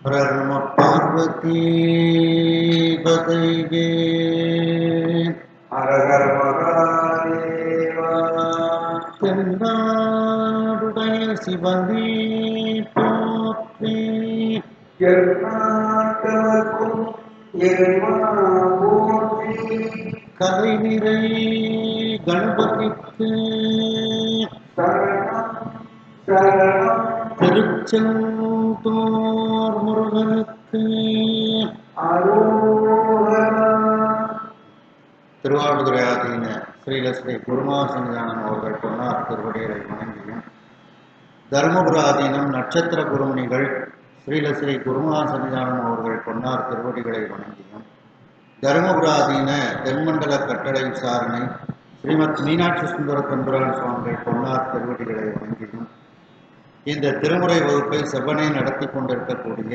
பிரம்ம பார்வதி பதையே அரகர மகாதேவா. தென்னாடுடைய சிவனே போற்றி. எந்நாட்டவர்க்கும் இறைவா போற்றி. கலை நிறை கணபதிக்கு சரணம் சரணம். திருச்செந்தூர் முருகனுக்கு அரோகரா. திருவாவடுதுறை ஆதீன ஸ்ரீலஸ்ரீ குருமாசன்யானம் அவர்கள் பொன்னார் திருவடிகளை வணங்கியும், தருமபுர ஆதீனம் நட்சத்திர குருமணிகள் ஸ்ரீலஸ்ரீ குருமாசன்யானம் அவர்கள் பொன்னார் திருவடிகளை வணங்கியும், தருமபுர ஆதீன தென்மண்டல கட்டளை விசாரணை ஸ்ரீமத் மீனாட்சி சுந்தர தம்புரான் சுவாமிகள் பொன்னார் திருவடிகளை வணங்கியும், இந்த திருமுறை வகுப்பை செவ்வனே நடத்தி கொண்டிருக்கக்கூடிய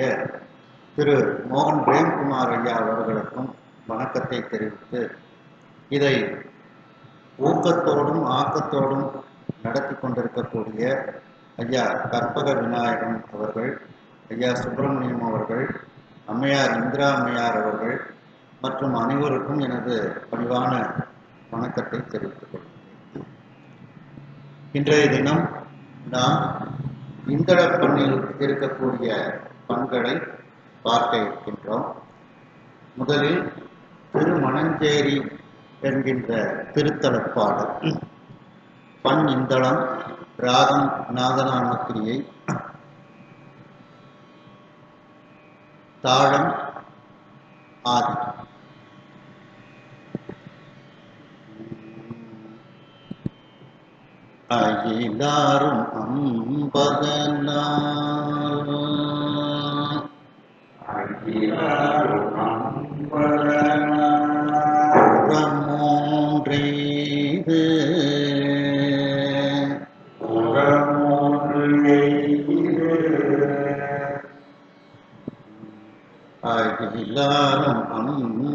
திரு மோகன் பிரேம்குமார் ஐயா அவர்களுக்கும் வணக்கத்தை தெரிவித்து, இதை ஊக்கத்தோடும் ஆக்கத்தோடும் நடத்தி கொண்டிருக்கக்கூடிய ஐயா கற்பக விநாயகம் அவர்கள், ஐயா சுப்பிரமணியம் அவர்கள், அம்மையார் இந்திரா அம்மையார் அவர்கள் மற்றும் அனைவருக்கும் எனது பணிவான வணக்கத்தை தெரிவித்துக் கொள்கிறேன். இன்றைய தினம் நாம் இந்தள பண்ணில் இருக்கக்கூடிய பண்களை பார்க்க இருக்கின்றோம். முதலில் திருமணஞ்சேரி என்கின்ற திருத்தலப்பாடல். பண் இந்தளம், ராகம் நாதநாமக்கிரியை, தாளம் ஆதி. அகிலாரும் அம்பதனார் புறமூன்றெய்து அகிலாரும் அம்பதனார்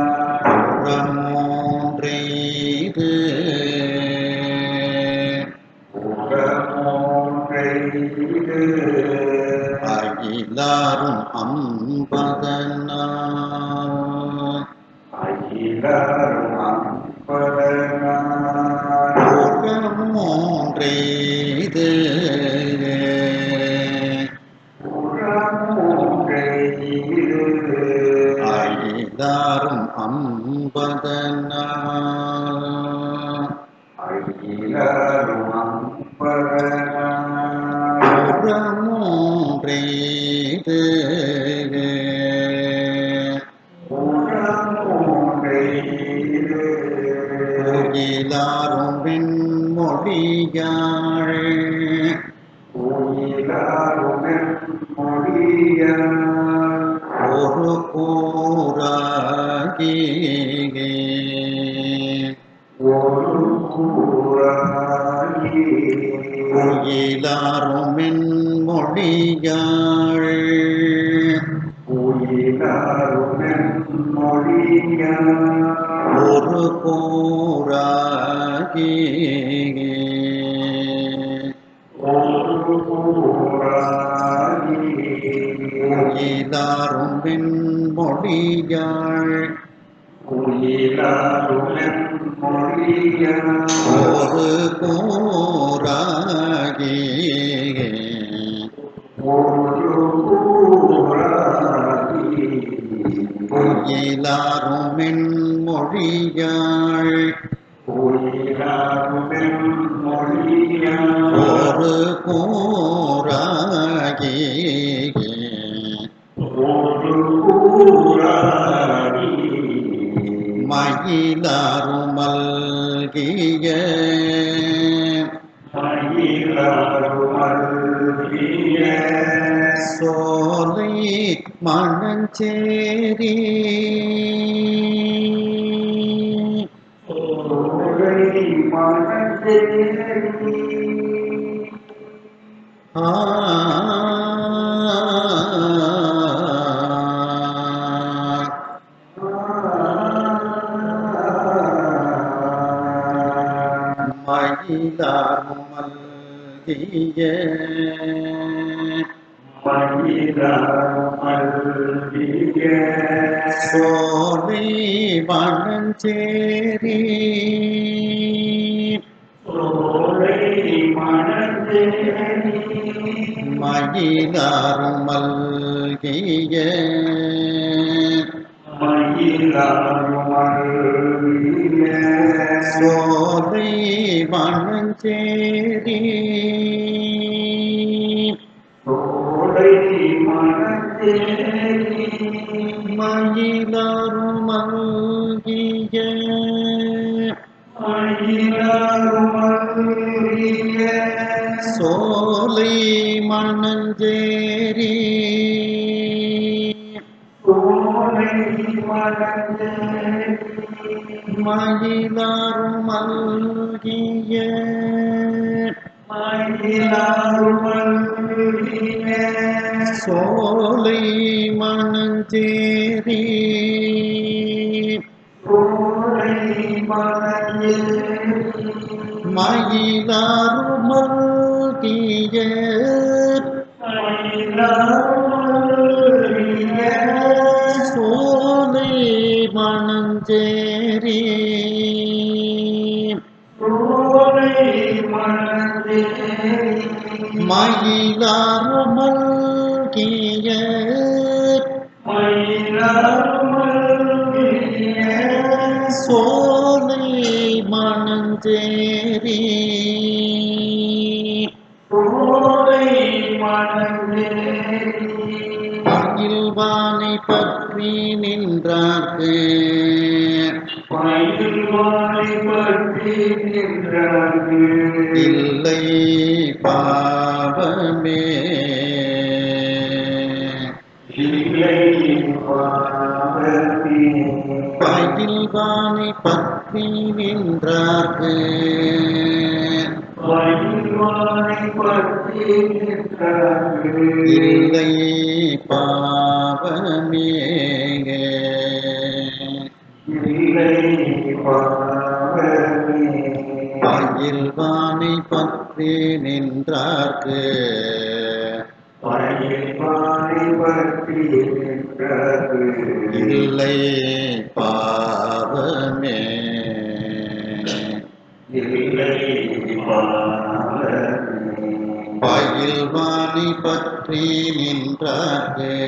புறமூன்றெய்து அகிலாரும் அம்பதனார் புறமூன்றெய்து அகிலாரும் அம்பதனார் புறமூன்றெய்து கோயிலாரும் வெண்மொழியாள் ஒரு கூறாகி கோயிலாரும் வெண்மொழியாள் ஒரு கூறாகி கோயிலாரும் வெண்மொழியாள் ஒரு கூறாகி கோயிலாரும் வெண்மொழியாள் ஒரு கூறாகி மயிலாரும் மல்கிய சோலை மணஞ்சேரி மயிலாரும் மல்கிய சோலை வனஞ்சேரி மயிலாரும் மல்கிய சோலை வனஞ்சேரி மயிலாரும் மல்கிய சோலை மணஞ்சேரி மயிலாரும் மல்கிய சோலை மணஞ்சேரி மயிலாரும் மல்கிய சோலை மணஞ்சேரி மயிலாரும் மல்கிய சோலை மணஞ்சேரி மகிழ்வானை பற்றி நின்றார்க்கு இல்லை பாவமே பயில்வானை பற்றி நின்றார்க்கு இல்லை பாவமே பயில்வானை பற்றி நின்றார்க்கு இல்லை பாவமே பயில்வானை பற்றி நின்றார்க்கு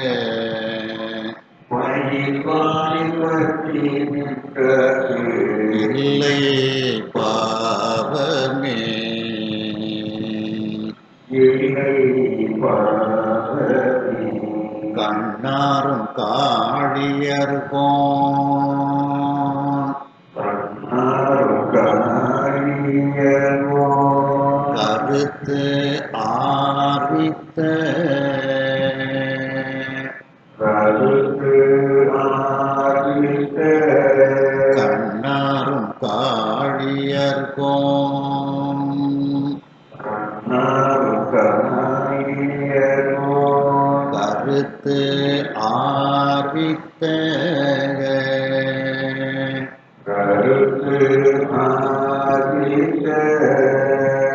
இல்லை பாவமே கண்ணாரும் காழியர்கோன் கருத்து ஆரித்த கண்ணாரும் காழியர்கோன் கருத்து ஆரித்த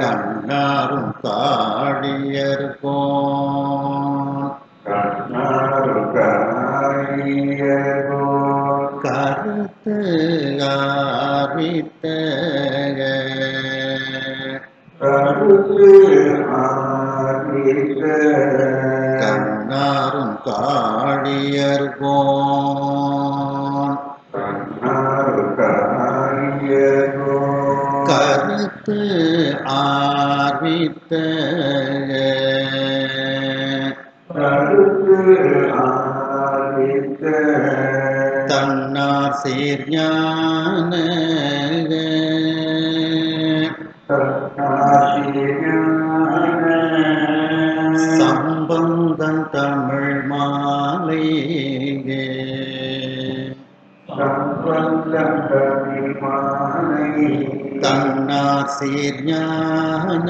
கண்ணாரும் காழியர்கோன் கருத்து ஆரித்த கண்ணாரும் காழியர்கோன் கருத்து ஆரித்த தன்னார் சீர்ஞான சம்பந்தன் தமிழ் மாலை தன்னார் சீர்ஞான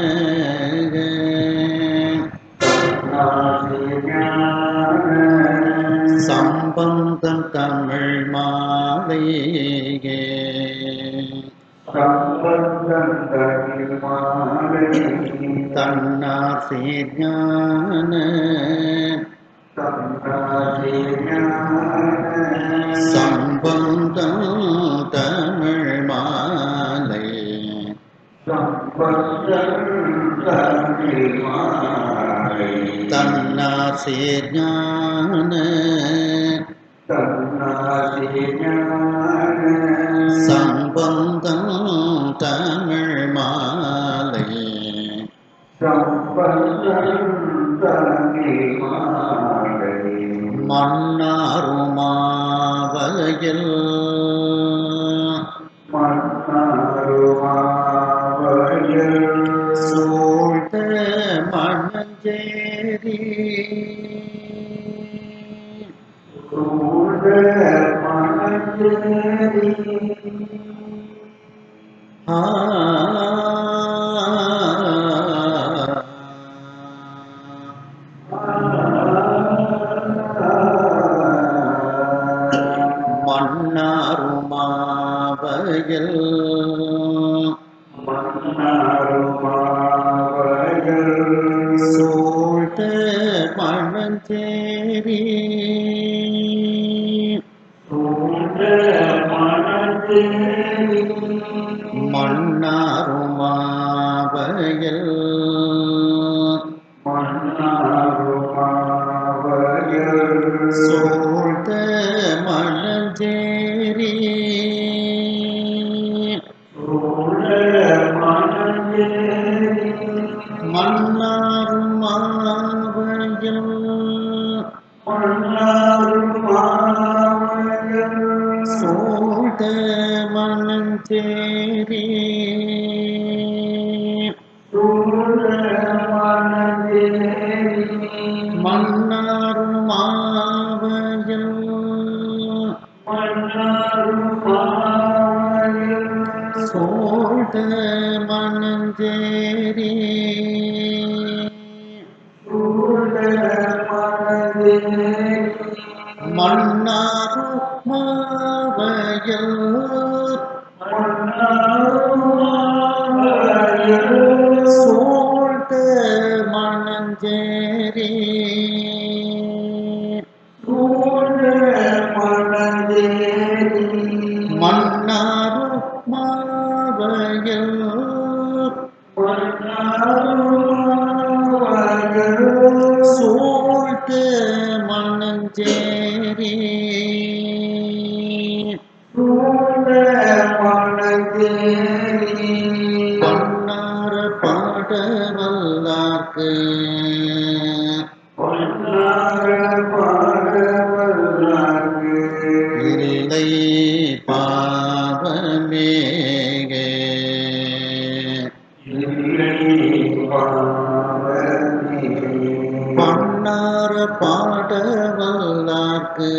தன்னார் சீர்ஞான சம்பந்தம் தமிழ் மாலை தன்னார் சீர்ஞான சம்பந்தம் தமிழ் மாலை மன்னாருமாவகையில் சூழ்ந்த மணஞ்சேரி மன்னாருமாவகையில் சூழ்ந்த மணஞ்சேரி மன்னாருமாவகையில் சூழ்ந்த மணஞ்சேரி மன்னாருமாவகையில் சூழ்ந்த மணஞ்சேரி மன்னாருமாவகையில் சூழ்ந்த மணஞ்சேரி மன்னாருமாவகையில் சூழ்ந்த மணஞ்சேரி மன்னாருமாவகையில் சூழ்ந்த மணஞ்சேரி பன்னார பாடவல்லார்க்கு இல்லை பாவமேகே பன்னார பாடவல்லார்க்கு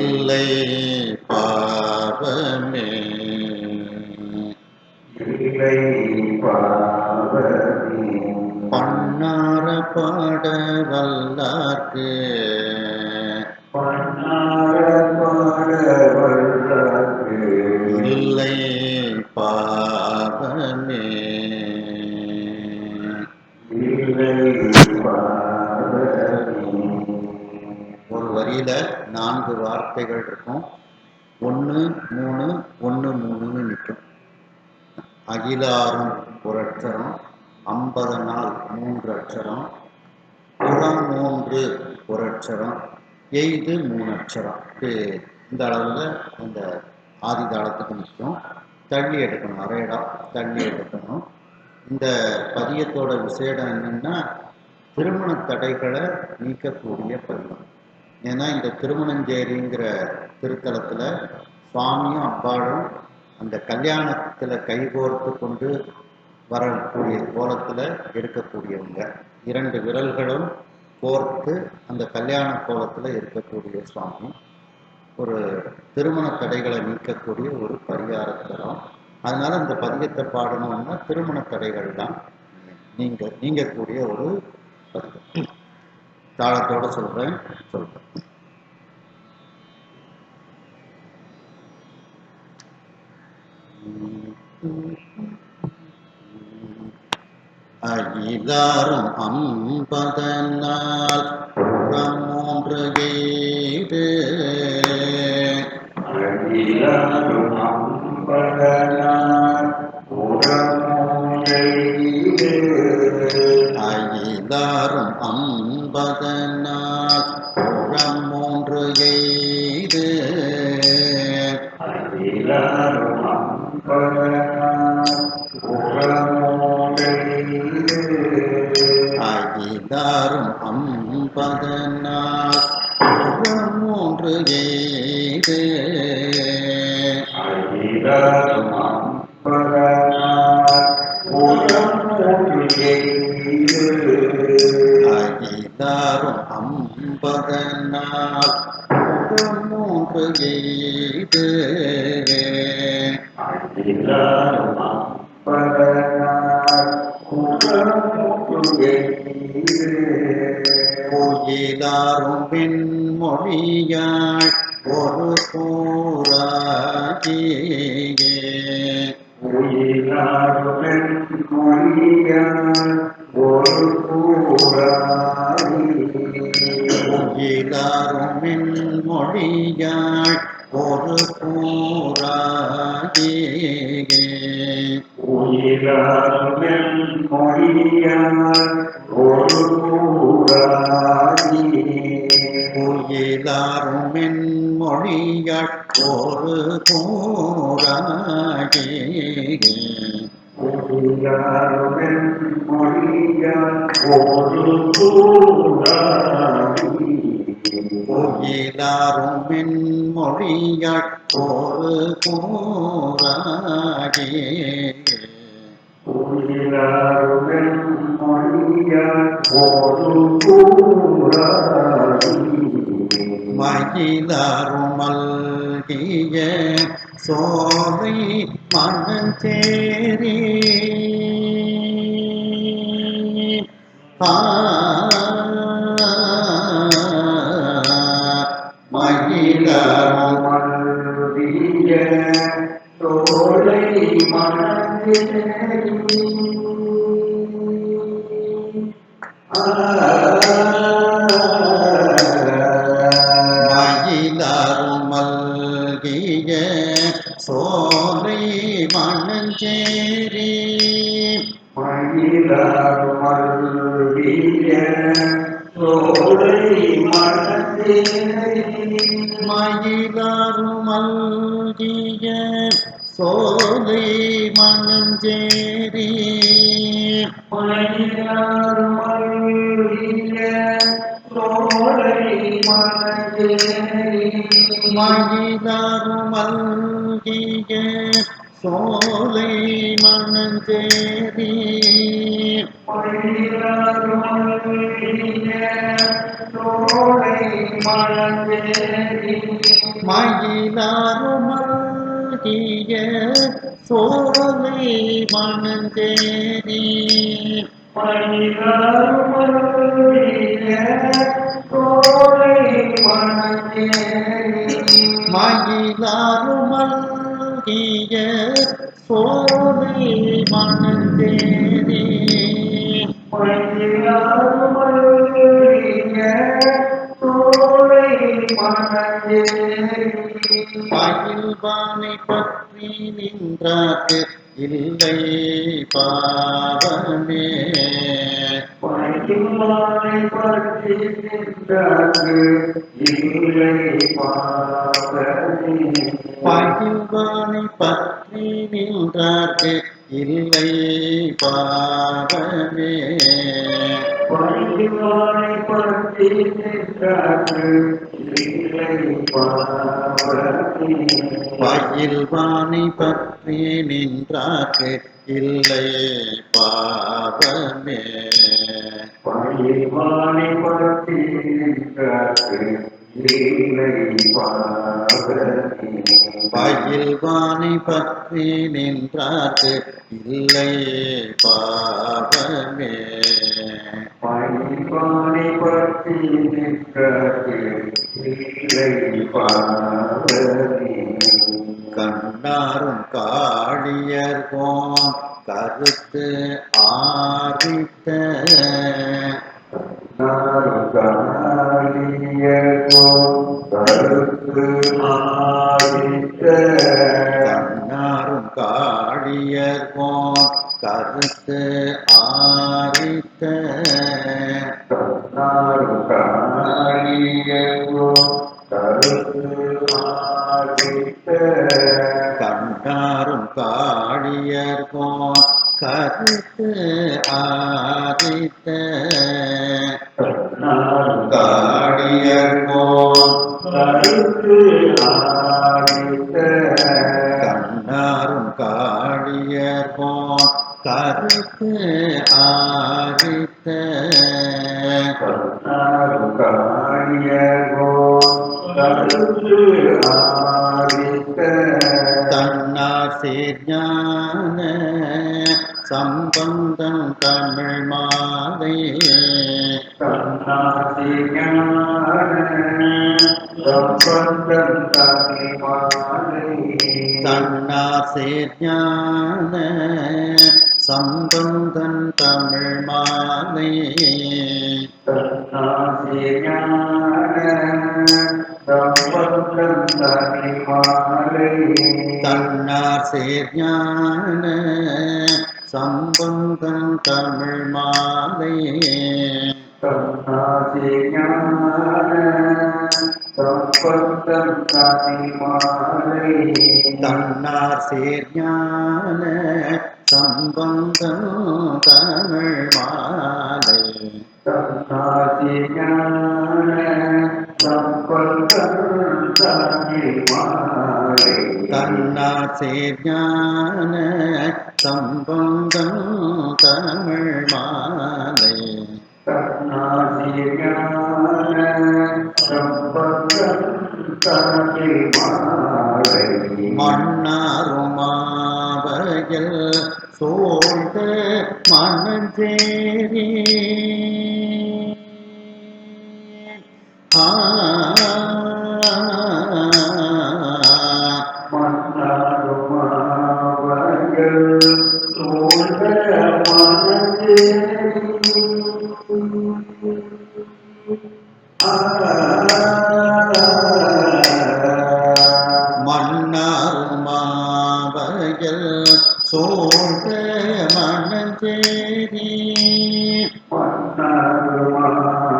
இல்லை பாவமேகே பன்னார பாடவல்லார்க்கு இல்லை பாவமே பன்னார பாடவல்லார்க்கு இல்லை பாவமே ஒரு வரியில 4 வார்த்தைகள் இருக்கும். 1 3 1 3ன்னு நிற்கும். அகிலாரும் ஒரு அட்சரம், 50 நாள் 3 அட்சரம், புறம் 3 ஒரு அட்சரம், எய்து 3 அட்சரம். இந்த அளவில் இந்த ஆதி தாளத்துக்கு நிற்கும். தள்ளி எடுக்கணும், அரையடா தள்ளி எடுக்கணும். இந்த பதியத்தோட விசேடம் என்னன்னா, திருமண தடைகளை நீக்கக்கூடிய பதியம். ஏன்னா இந்த திருமணஞ்சேரிங்கிற திருத்தலத்தில் சுவாமியும் அப்பாளும் அந்த கல்யாணத்தில் கைகோர்த்து கொண்டு வரக்கூடிய கோலத்தில் இருக்கக்கூடியவங்க. 2 விரல்களும் கோர்த்து அந்த கல்யாண கோலத்தில் இருக்கக்கூடிய சுவாமி. ஒரு திருமண தடைகளை நீக்கக்கூடிய ஒரு பரிகாரத்தரம். அதனால இந்த பதிகத்தை பாடணும்னா திருமண தடைகள் தான் நீங்கக்கூடிய ஒரு பதிகம். தாளத்தோட சொல்றேன். அகிலாரும் அம்பதனால் புறமூன்று எய்து. அகிலாரும் அம்பதனால் புறமூன்று எய்து. அகிலாரும் அம்பதனால் புறமூன்று எய்து. அகிலாரும் அம்பதனால் புறமூன்று எய்து. அகிலாரும் அம்பதனால் புறமூன்று எய்து. அகிலாரும் அம்பதனால் புறமூன்று எய்து. அகிலாரும் அம்பதனால் புறமூன்று எய்து. அகிலாரும் அம்பதனால் புறமூன்று எய்து. கோயிலாரும் வெண்மொழியாள் ஒரு கூறாகியே. உயிலாரும் மொழியால் ஒரு கூறாகி. கோயிலாரும் வெண்மொழியாள் ஒரு கூறாகியே. உயிலாரும் மொழியால் ஒரு கூறாகி. கோயிலாரும் வெண்மொழியாள் ஒரு கூறாகியே. உயிலாரும் மொழியால் ஒரு கூறாகி. கோயிலாரும் வெண்மொழியாள் ஒரு கூறாகியே. உயிலாரும் மொழியால் ஒரு கூறாகி. மகிழாரும் மல்கிய சோலை மணஞ்சேரி. மகிழாரும் மல்விய தோளை மணந்தேரி. மகிழாரும் மல்கிய சோலை மணஞ்சேரி. மயிலாரும் மல்விய தோளை மணந்தேரி. மயிலாரும் மல்கிய சோலை மணஞ்சேரி. மயிலாரும் மல்விய தோளை மணந்தேரி. மயிலாரும் மல்கிய சோலை மணஞ்சேரி. மயிலாரும் மல்விய தோளை மணந்தேரி. மயிலாரும் மல்கிய சோலை மணஞ்சேரி. மயிலாரும் மல்விய தோளை மணந்தேரி. மயிலாரும் மல்கிய சோலை மணந்தேரி. மயிலாரும் மல்விய தோளை மணந்தேரி. மயில்வானை பற்றி நின்றார்க்கு இல்லை பாவமே. மயில்வானை பற்றி நின்றார்க்கு இல்லை பாவமே. மயில்வானை பற்றி நின்றார்க்கு இல்லை பாவமே. மயில்வானை பற்றி நின்றார்க்கு இல்லை பாவமே. மயில்வானை பற்றி நின்றார்க்கு இல்லை பாவமே. பயில்வானை பற்றி நின்றார்க்கு இல்லை பாவமே. பயில்வானை பற்றி நின்றார்க்கு இல்லை பாவமே. பயில்வானை பற்றி நின்றார்க்கு இல்லை பாவமே. கண்ணாரும் காளியர்கோன் கருத்து ஆரித்த கண்ணாரும் காளியர்கோன் கருத்து ஆரித்த கண்ணாரும் காளியர்கோன் கருத்து ஆரித்த காளியர்கோன் கண்ணாரும் காளியர்கோன் கருத்து ஆரித்த தன்னார் சேர்ஞான சம்பந்தம் தமிழ் மாலை தன்னார் சேர்ஞான சம்பந்தம் தமிழ் மாலை தன்னார் சேர்ஞான சம்பந்தம் தமிழ் மாலை தன்னார் சேர்ஞான சம்பந்தம் தமிழ் மாலை தன்னார் சேர்ஞான சம்பந்தம் தமிழ் மாலை மன்னாருமாவயல் சோழ்ந்த மனஞ்சேரி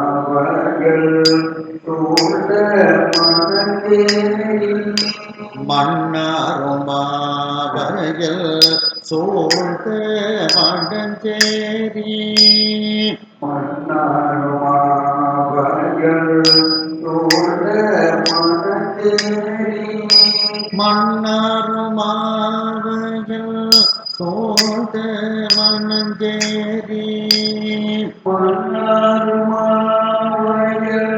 மன்னாருமாவயல் சோழ்ந்த மனஞ்சேரி மன்னாருமாவயல் சோழ்ந்த மனஞ்சேரி மன்னாருமாவயல் சோழ்ந்த மனஞ்சேரி மன்னாருமாவயல் சோழ்ந்த மனஞ்சேரி மன்னாருமாவயல்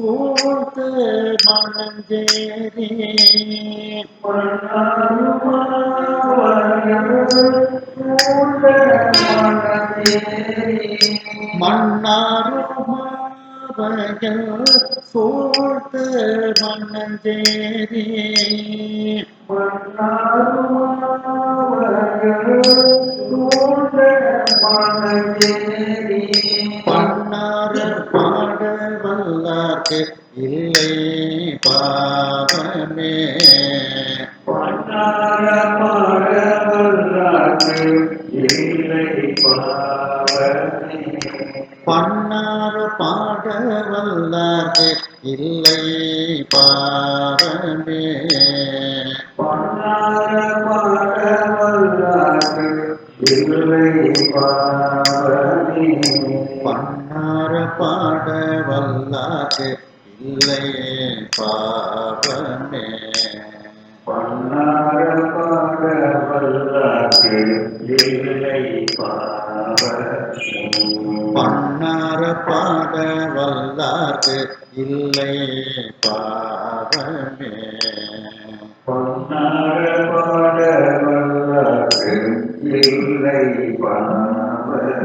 சோழ்ந்த மனஞ்சேரி மன்னாருமாவயல் சோழ்ந்த மனஞ்சேரி பன்னாரர் பாட வல்லார்க்கு இல்லை பாவமே. இல்லை பாவமே. பண்ணார பாட வல்லார்க்கு இல்லை பாரமே. பண்ணார பாட வல்லார்க்கு இல்லை பாரமே. பண்ணார பாட வல்லார்க்கு இல்லை பாவமே. பண்ணார பாட வல்லார்க்கு இல்லை பாவமே. பண்ணார பாட வல்லார்க்கு இல்லை பாவமே. பொன்னார பாட வல்லார்க்கு இல்லை பாவமே.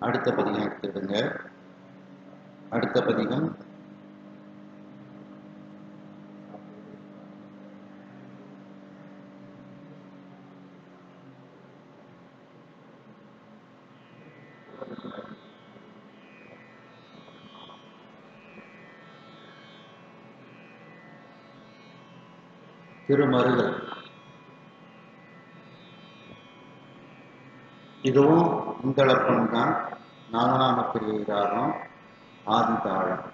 அடுத்த பதிகம் எடுத்துடுங்க. அடுத்த பதிகம் திருமருகல். இதுவும் இந்தளப்பம் தான். நாகநாமப்பிரியை ராகம், ஆதிதாளம்.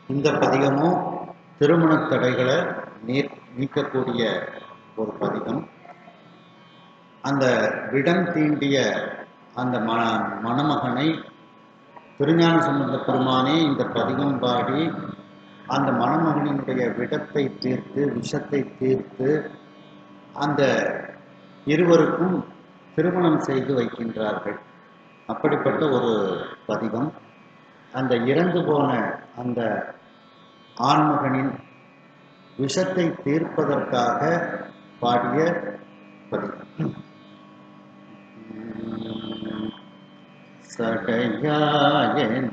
இந்த பதிகமும் திருமண தடைகளை நீக்கக்கூடிய ஒரு பதிகம். அந்த விடம் தீண்டிய அந்த மணமகனை திருஞான சம்பந்த பெருமானே இந்த பதிகம் பாடி அந்த மணமகனினுடைய விடத்தை தீர்த்து, விஷத்தை தீர்த்து அந்த இருவருக்கும் திருமணம் செய்து வைக்கின்றார்கள். அப்படிப்பட்ட ஒரு பதிகம். அந்த இறந்து போன அந்த ஆண்மகனின் விஷத்தை தீர்ப்பதற்காக பாடிய பதிகம். சடையாயனுமால்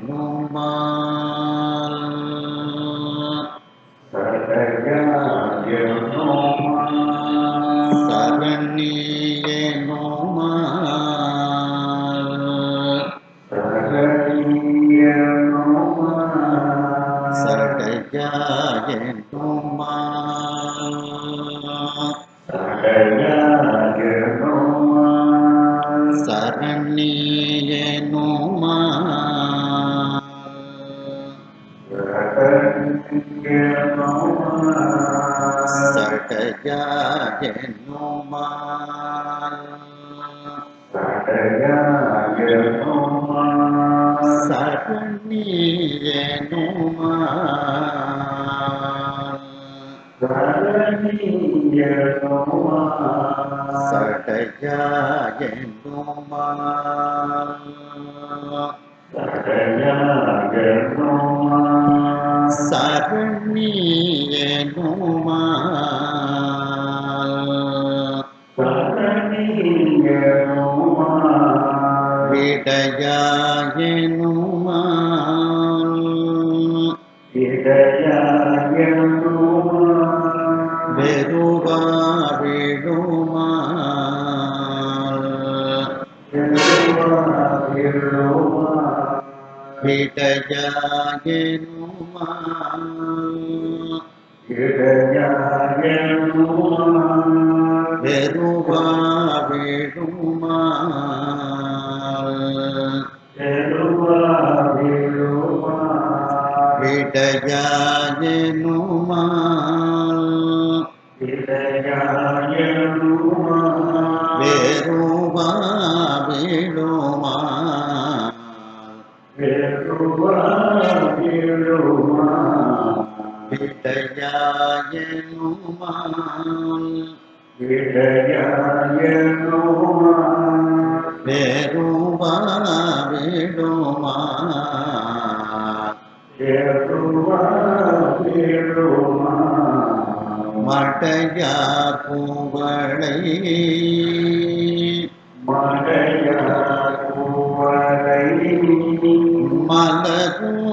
மலரும்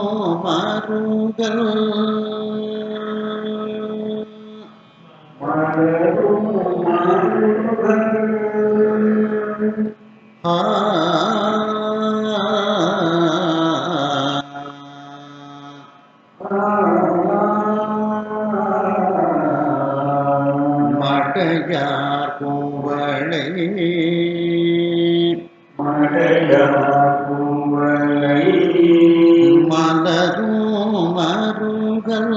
மருகல் மடையார் பூவளை மலரும் மருகல்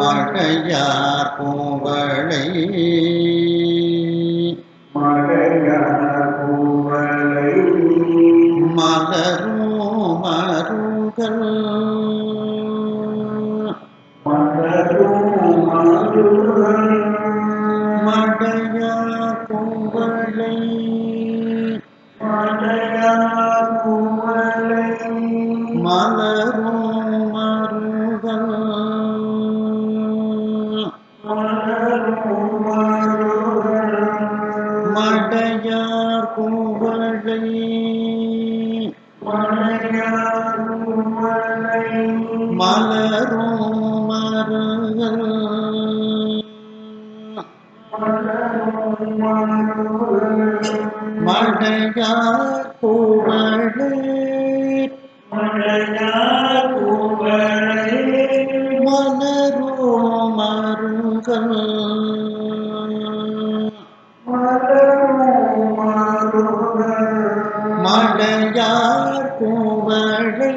மடையார் பூவளை மலரும் மருகல் மடையார் பூவளை மலரும் மருகல் மடையார் பூவளை மலரும் மருகல் மடையார் பூவளை மலரும் மருகல் மடையார் பூவளை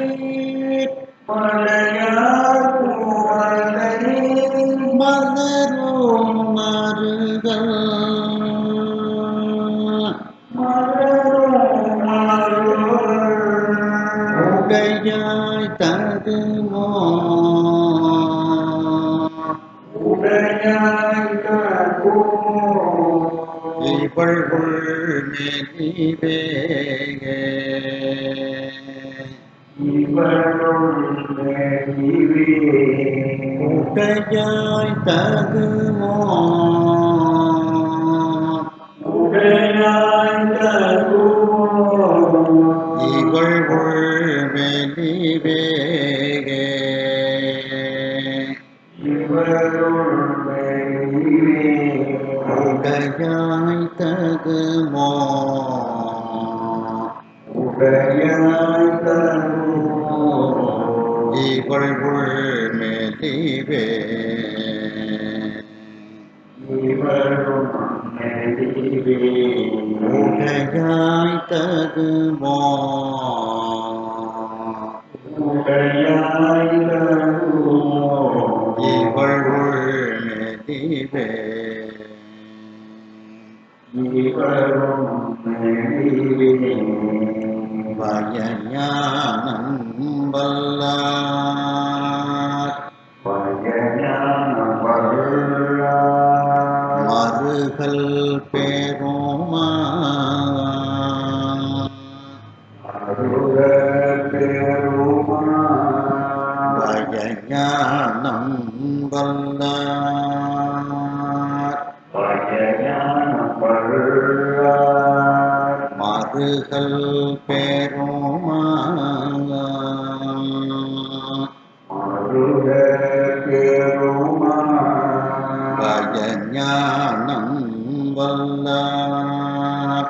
மலரும் மருகல் உடையாய் தகுமோ இவள்குள் மெலிவே உடையாய் தகுமோ இவள்குள் மெலிவே உடையாய் தகுமோ இவள்குள் மெலிவே உடையாய் தகுமோ இவள்குள் மெலிவே பயஞானம் வல்லார் மருகல் பெருமா பயஞானம் வல்லார் மருகல் பெருமா பயஞானம் வல்லார்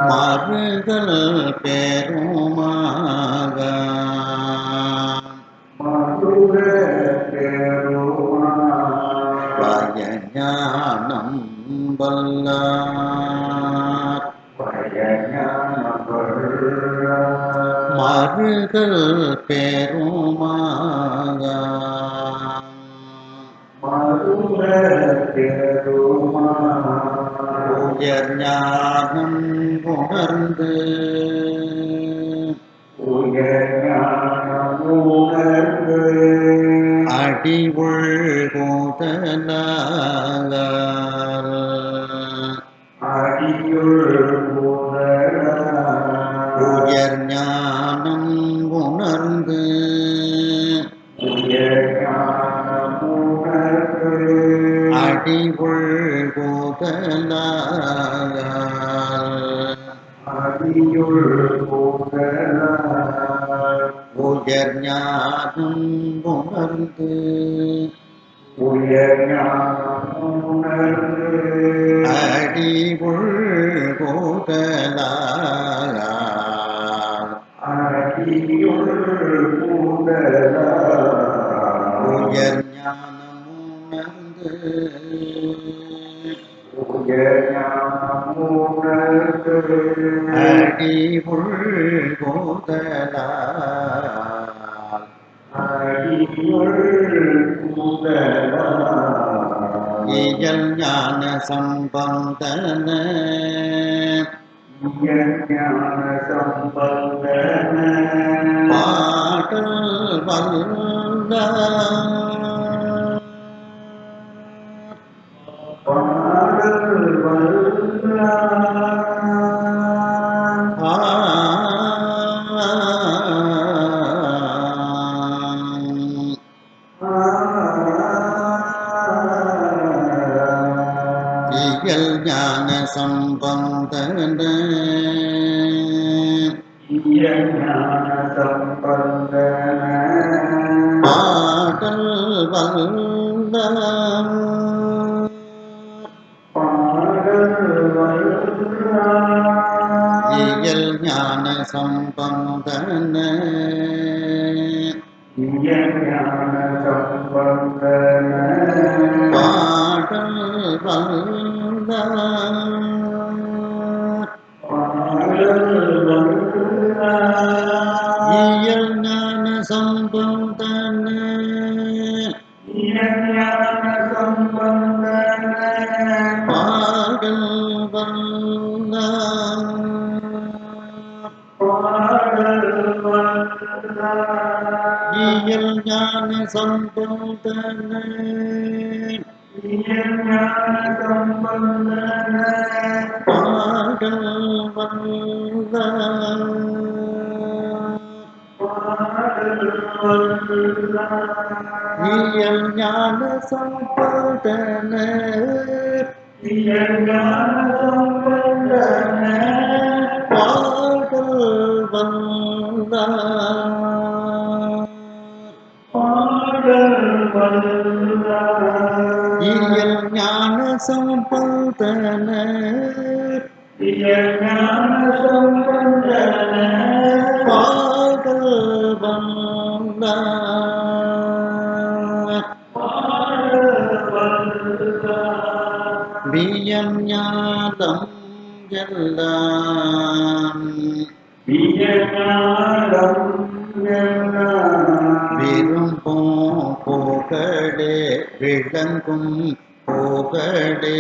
மருகல் பெருமாக பயஞானம் வல்லார் மருகல் பெருமாக உயர் ஞானம் உணர்ந்து அடி உள்குதலார் உயர் ஞானம் உணர்ந்து அடி உள்குதலார் உயர் ஞானம் உணர்ந்து அடி உயர்ஞானமுணர்ந்து அடி உள்போதலால் அடியுள் முதலாய் இயல் ஞான சம்பந்தன ஞான சம்பந்தன பாடல் வல்லார் பாடல் வல்லார் இயல் ஞான சம்பந்தன ஞான சம்பந்தன பாடல் வல்லார் பாடல் வல்லார் இயல் ஞான சம்பந்தன ஞான சம்பந்தன பாடல் வல்லார் பாடல் வல்லார் இயல் ஞான சம்பந்தன ஞான சம்பந்தன பாடல் வல்லார் பாடல் வல்லார் இயல் ஞான சம்பந்தன ஞான சம்பந்தன பாடல் வல்லார் பாடல் வல்லார் இயல் ஞான சம்பந்தன ஞான சம்பந்தன பாடல் வல்லார் பாடல் வல்லார் இயல் ஞான சம்பந்தன ஞான சம்பந்தன பாடல் வல்லார் பாடல் வல்லார் வியம் ஞானம் எல்லாம் வியஞானம் விரும்பும் போகடே விளங்கும் போகடே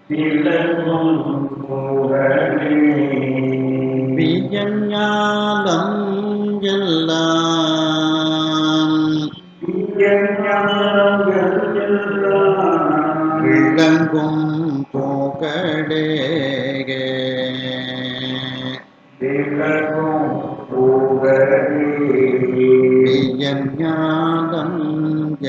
விளங்கும் புகழே வியஞானம் எல்லாம் வியஞானம் எல்லாம் விளங்கும் போகடே விளங்கும் புகழே வியஞானம்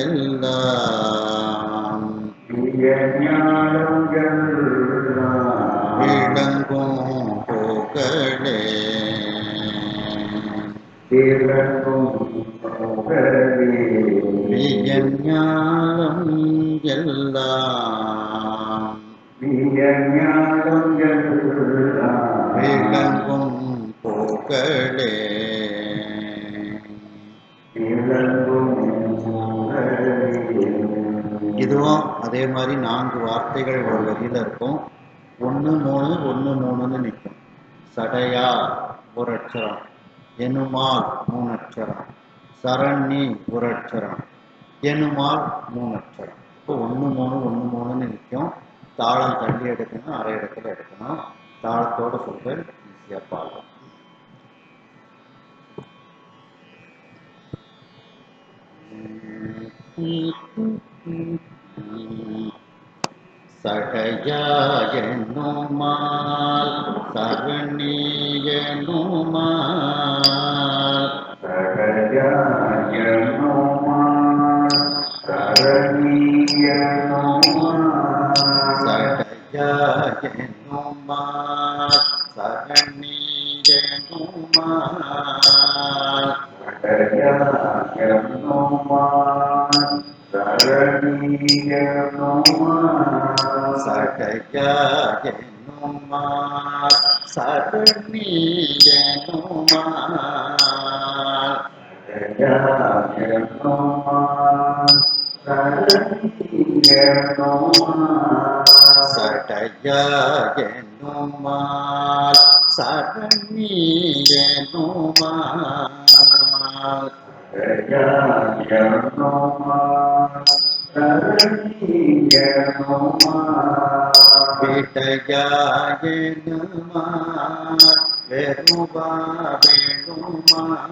எல்லாம் வியஞானம் எல்லாம் விளங்கும் போகடே விளங்கும் புகழே வியஞானம் எல்லாம் வியஞானம் எல்லாம் விளங்கும் போகடே விளங்கும் புகழே இதுவும் அதே மாதிரி 4 வார்த்தைகள் ஒரு வரியில இருக்கும். 1 3 1 3ன்னு நிற்கும். சடையா ஒரு அட்சரம், எனுமால் 3 அட்சரம், சரண்ணி ஒரு அட்சரம், எனுமால் 3 அட்சரம். இப்போ 1 3 1 3ன்னு நிற்கும். தாளம் தள்ளி எடுக்கணும், அரை இடத்துல எடுக்கணும். தாளத்தோட சொல்றேன், ஈஸியாக பாடலாம். சடையாயனுமால் சரணியனுமால் சடையாயனுமால் சரணியனுமால் சடையாயனுமால் சரணியனுமால் சடையாயனுமால் சரணியனுமால் சடையாயனுமால் சரணியனுமால் சடையாயனுமால் சடையா என்னுமால் சரணி என்னுமால் விடையா என்னுமால் வெறுபா வேணுமால்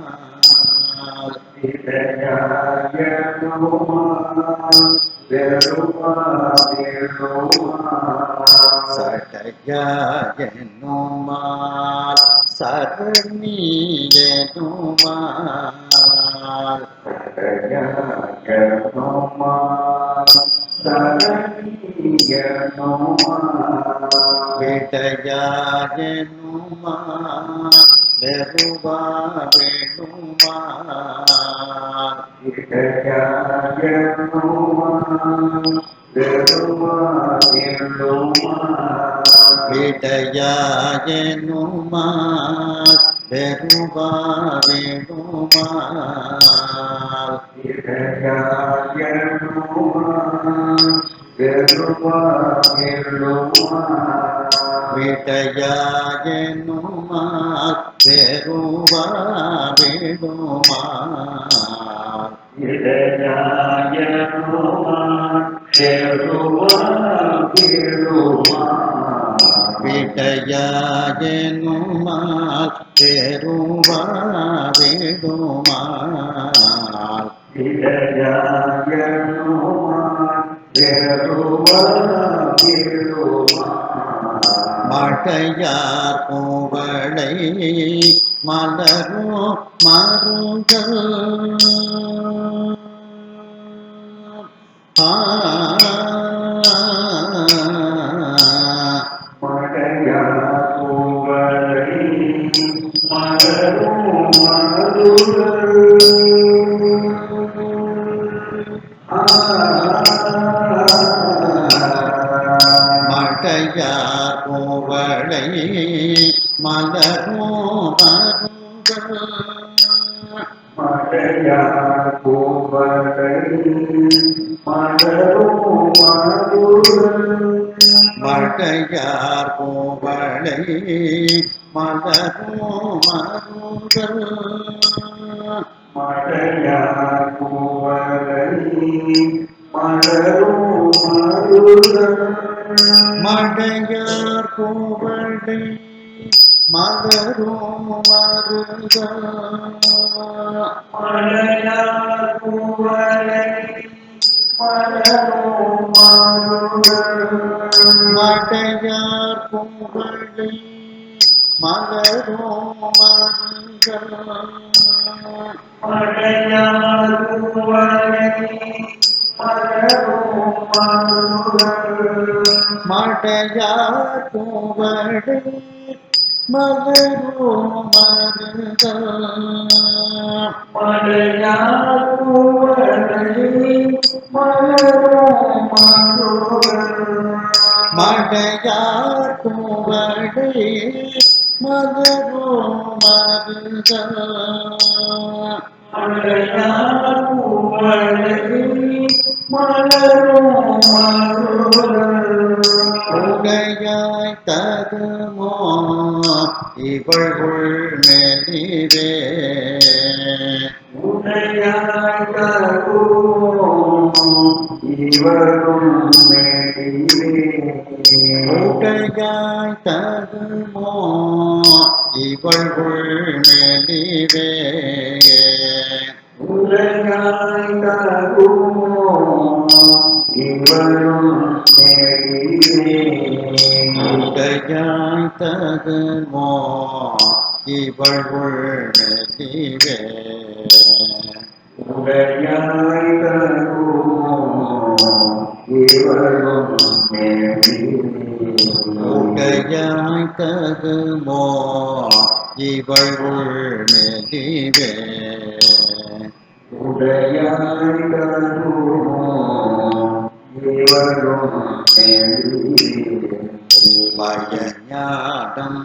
சடையா என்னுமால் சரணி என்னுமால் விடையா என்னுமால் வெறுபா வேணுமால் விடையா என்னுமால் வெறுபா வேணுமால் விடையா என்னுமால் வெறுபா வேணுமால் விடையா என்னுமால் வெறுபா வேணுமால் மடையார் பூவளை மலரோ மருங்கள் மடையார் பூவளை மலரோ மடையார் பூவளை மலரோ மருங்கள் மடையார் பூவளை மலரோ மருங்கள் மடையார் பூவளை மலரோ மருங்கள் மடையார் பூவளை மலரோ மடையார் பூவளை மலரோ உடையாய் தகுமோ இவள் மெலிவே உடையாய் தகுமோ இவள் மெலிவே உடையாய் தகுமோ இவள் மெலிவே உடையாய் தகுமோ இவள் மெலிவே பயஞாடம்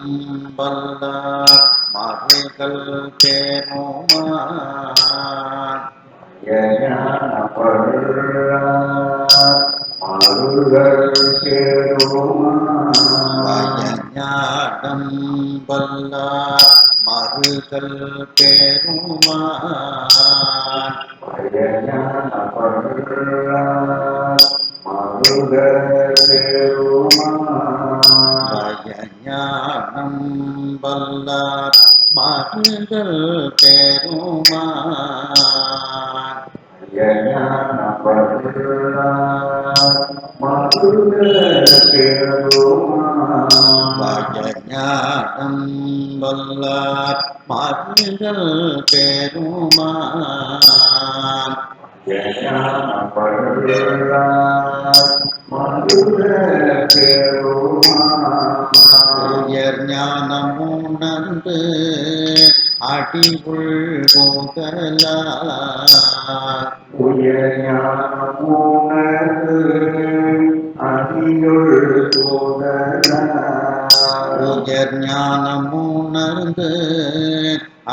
வல்லார் மறைகள் தேனுமான் வயஞானம் வல்லார் மருகல் பெருமான் வயஞானம் வல்லார் மருகல் பெருமான் வயஞானம் வல்லார் மருகல் பெருமான் உயர் ஞானமுணர்ந்து அடிவுள் போதலார் உயர் ஞானமுணர்ந்து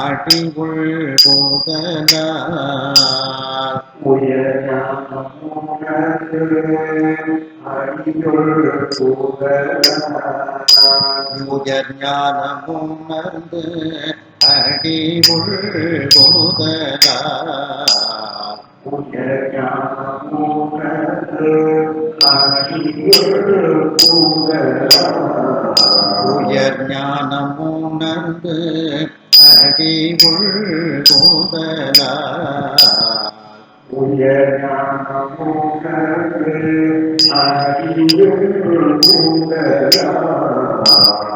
அடிவுள் போதலார் உயர் ஞானமுணர்ந்து அடிவுள் போதலார் உயர் ஞானமுணர்ந்து அடிவுள் போதலார்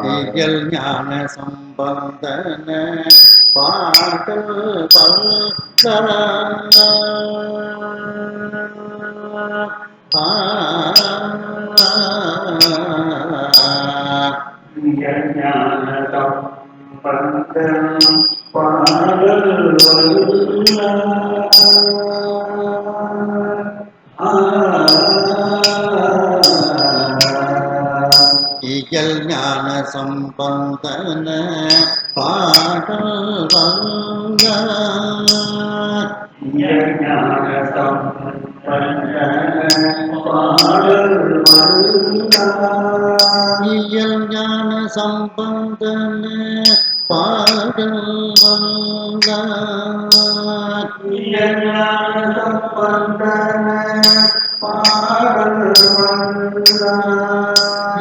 திகழ் ஞான சம்பந்தன பாடல் இகல் ஞான சம்பந்தன பாடல் இயல் ஞான சம்பந்தன பாடல்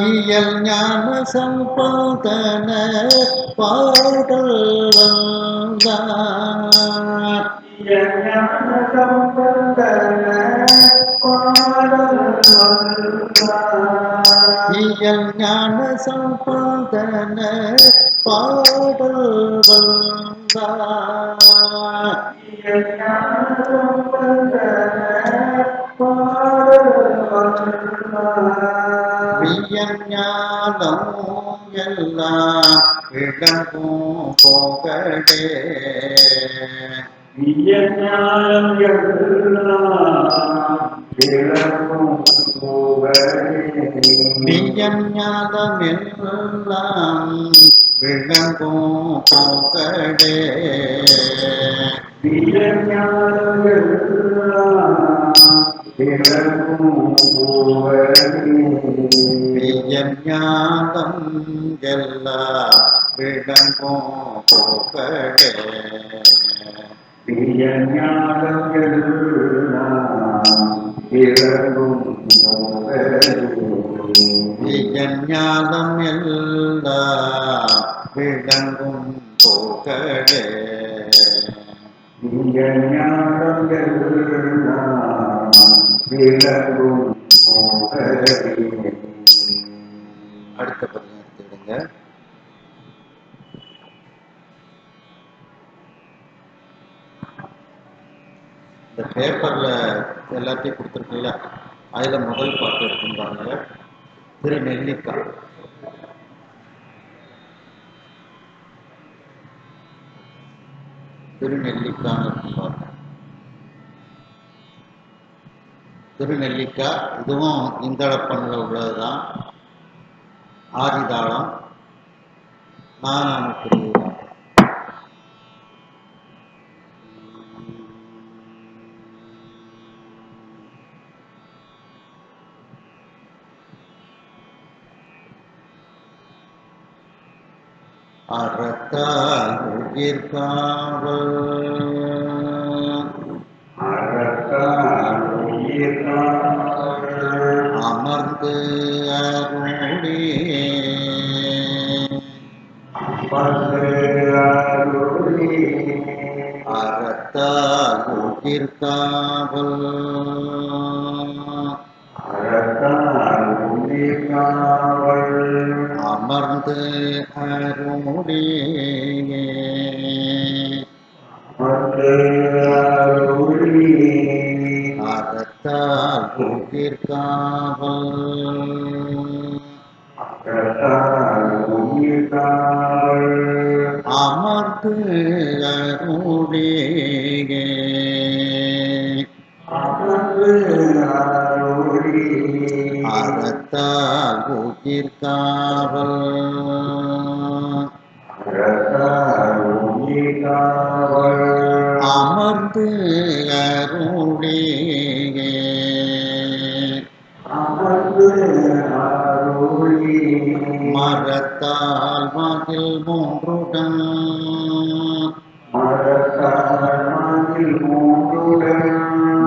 இயல் ஞான சம்பந்தன பாடல் இயல் ஞான சம்பந்தன பாடல் வியஞானம் எல்லாம் விளங்கும் போகடே வியஞானம் எல்லாம் விளங்கும் போகடே வியஞானம் எல்லாம் விளங்கும் போகடே வியஞானம் எல்லாம் விளங்கும் போகடே அடுத்த பதிவு எடுத்துக்கிடுங்க. இந்த பேப்பர்ல எல்லாத்தையும் கொடுத்துருக்குல்ல, அதுல முதல் பாட்டு இருக்குன்னு பாருங்க. திருநெல்லிக்காய். திருநெல்லிக்காய் இருக்குன்னு பாருங்க. திருநெல்லிக்காய் இதுவும் இந்தளப்பண்ணில் உள்ளதுதான். ஆதிதாளம் 4 ராகம். அறத்தால் உயிர்காவல் அமர்ந்து அருளே அறத்தால் உயிர்காவல் அமர்ந்து அருளே அறத்தால் உயிர்காவல் அமர்ந்து அருளே அறத்தால் உயிர்காவல் அமர்ந்து அருளே மரத்தால் மகிழ் மூன்றுடன்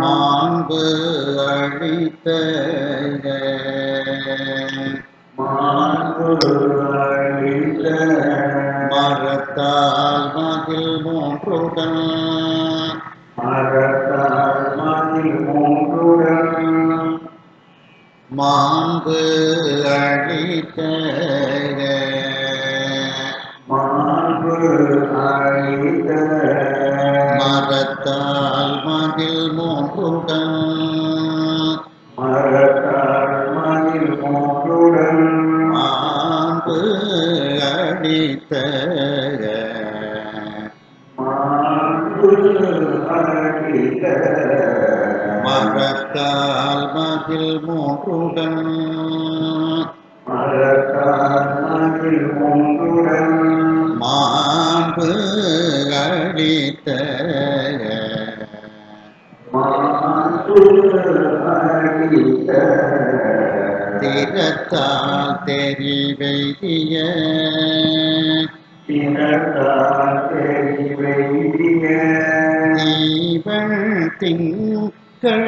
மாண்பு அழித்த மரத்தால் மகிழ் மூன்றுடன் மாண்பு அழித்த மரத்தால் மகிழ் மூன்றுடன் மாண்பு அழித்த மரத்தால் மகிழ் மூன்றுடன் மாண்பு அழித்த திறத்தால் தெரிவெய்திய தீவன் திங்கள்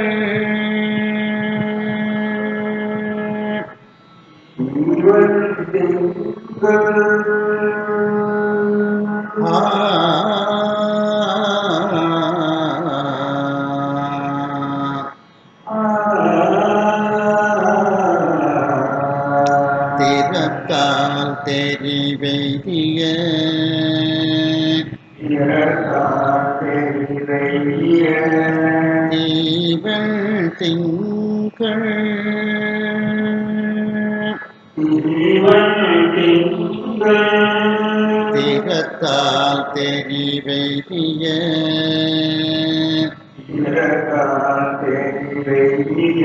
திறத்தால் தெரிவெய்திய தீவன் திங்கள் திறத்தால் தெரிவெய்திய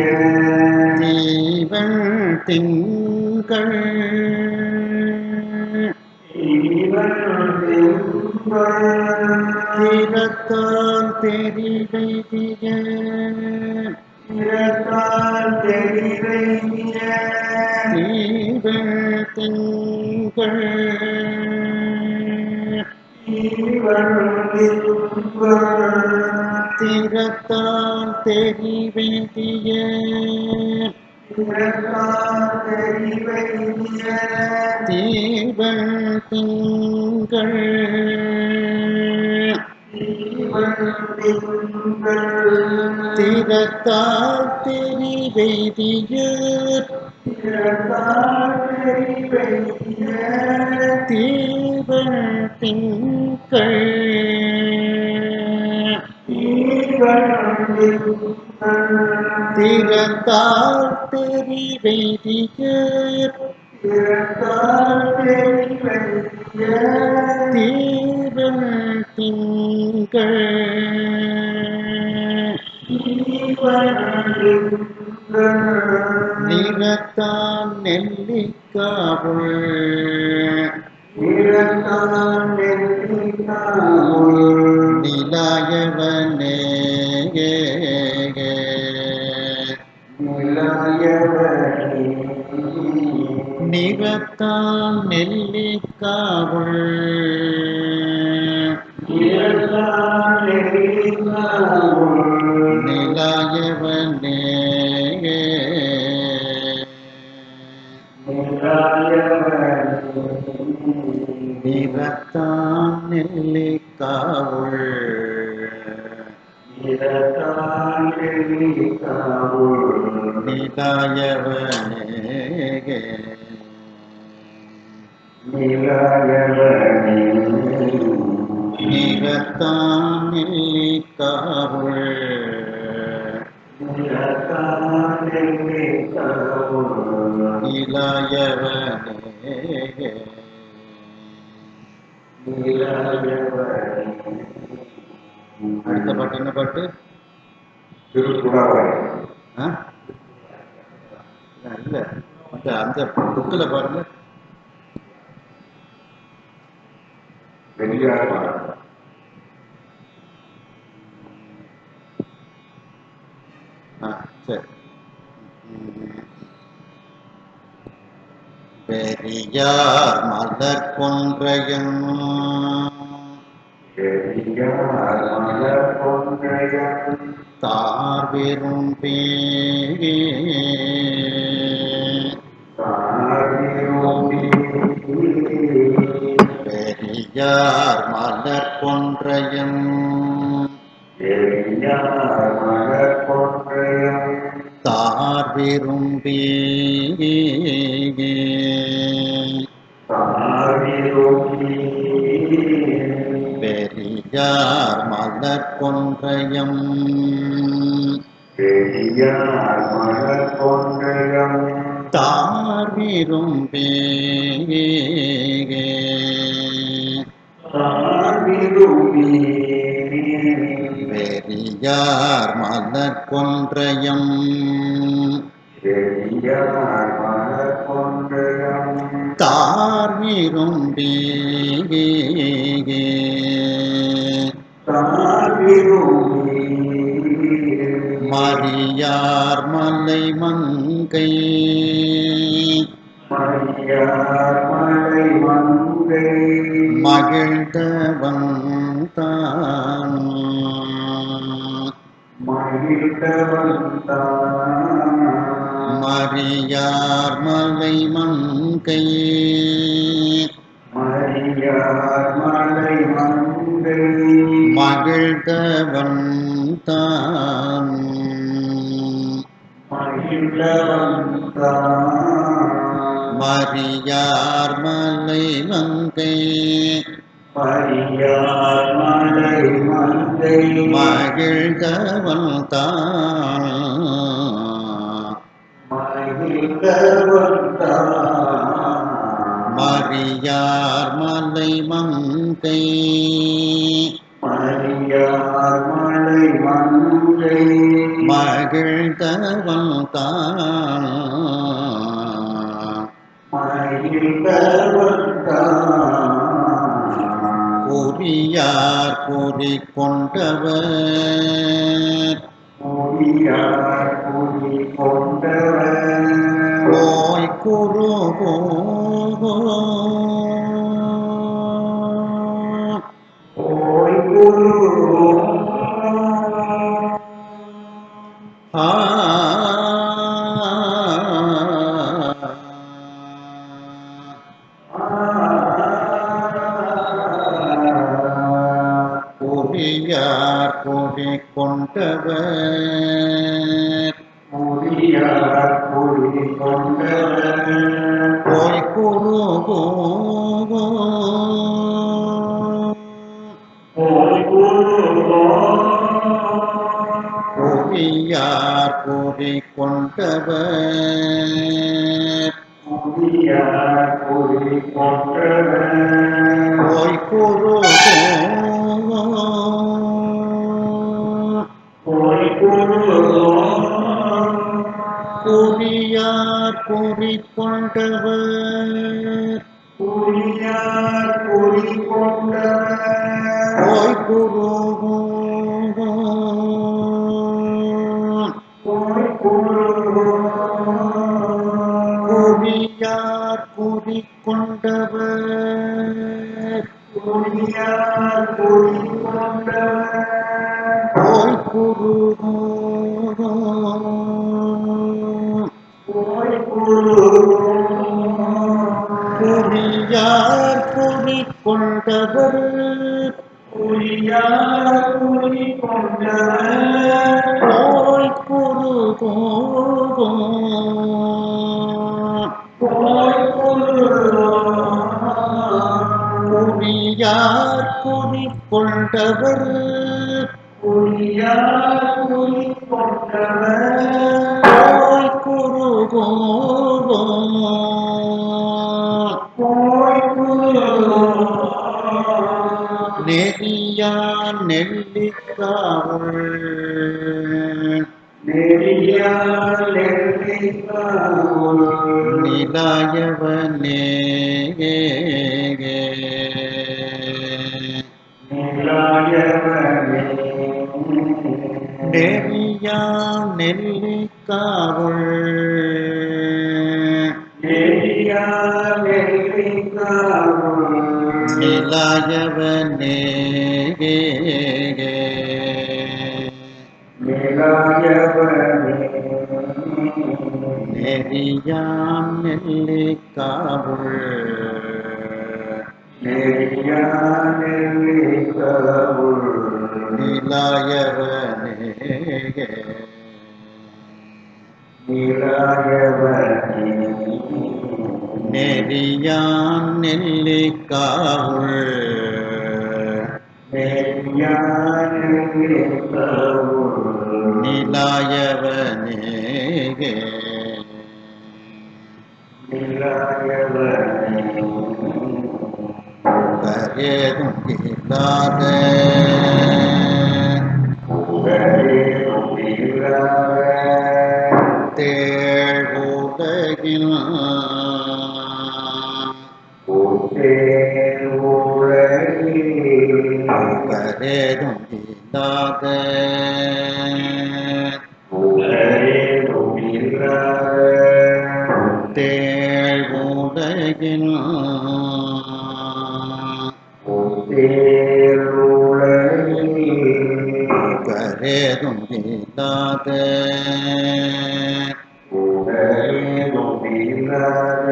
தீவன் திங்கள் திறத்தால் தெரிவெய்திய தீவன் திங்கள் திறத்தால் தெரிவெய்திய தீவன் திங்கள் திறத்தால் தெரிவெய்திய தீவன் திங்கள் திறத்தால் தெரிவெய்திய தீவன் திங்கள் நிறத்தான் நெல்லிக்காவுள் நிலாயவனே நிறத்தான் நெல்லிக்காவுள் நிலாயவனே நிறத்தான் நெல்லிக்காவுள் நிலாயவனே நிறத்தான் நெல்லிக்காவுள் நிலாயவனே அடுத்த பாட்டு என்ன பாட்டு? ஆ? இல்ல அந்த புக்கில் பாருங்க. சரி. பெரியார் மலர் கொன்றையன் தார் விரும்பி பெரியார் மலர் கொன்றையன் தார் விரும்பி பெரியார் மலர் கொன்றையம் தார் விரும்பி பெரியார் மலர் கொன்றையம் தார் விரும்பி மரியார் மலை மங்கை மகிழ்ந்தவன் தான் மரியார் மலை மங்கை மகிழ்ந்தவன் தான் மரியார் மலை மங்கை மகிழ்ந்தவன் தான் மரியார் மலை மங்கை மகிழ்ந்தவன் தான் குறியார் குறி கொண்டவர் போய் குரு குறியார் குறி கொண்டவர் போய் குரு குறியார் குறி கொண்டவர் போய் குரு குறியார் குறி கொண்டவர் போய் குரு குறியார் பொறியார் குறி கொண்டவர் பொறியார் குறி கொண்டவர் போய் குருகோ போய் குருகோ குறியார் குறி கொண்டவர் பொறியார் குறி கொண்டவர் போய் குருகோ போய் குருகோ குறியார் குறி கொண்டவர் பொறியார் குறி கொண்டவர் போய் குருகோ போய் குருகோ நெறியான் நெல்லிக்காவுள் நெறியார் நெல்லிக்காவுள் நிலாயவனே நிலாயவனே நெறியான் நெல்லிக்காவுள் நெறியார் நெல்லிக்காவுள் நிலாயவனே நிலாயவனே நெறியான் நெல்லிக்காவுள் நெறியார் நெல்லிக்காவுள் நிலாயவனே நிலாயவனே நெறியான் நெல்லிக்காவுள் நெறியார் நெல்லிக்காவுள் நிலாயவனே நிலாயவனே கரேதும் இல்லாத உலகேதும் இல்லாத தேள் உலகில் உத்தேன் உலகில் கரேதும் இல்லாத உலகேதும் இல்லாத தேள் உலகில் உத்தேன் உலகில் கரேதும் இல்லாத உலகேதும் இல்லாத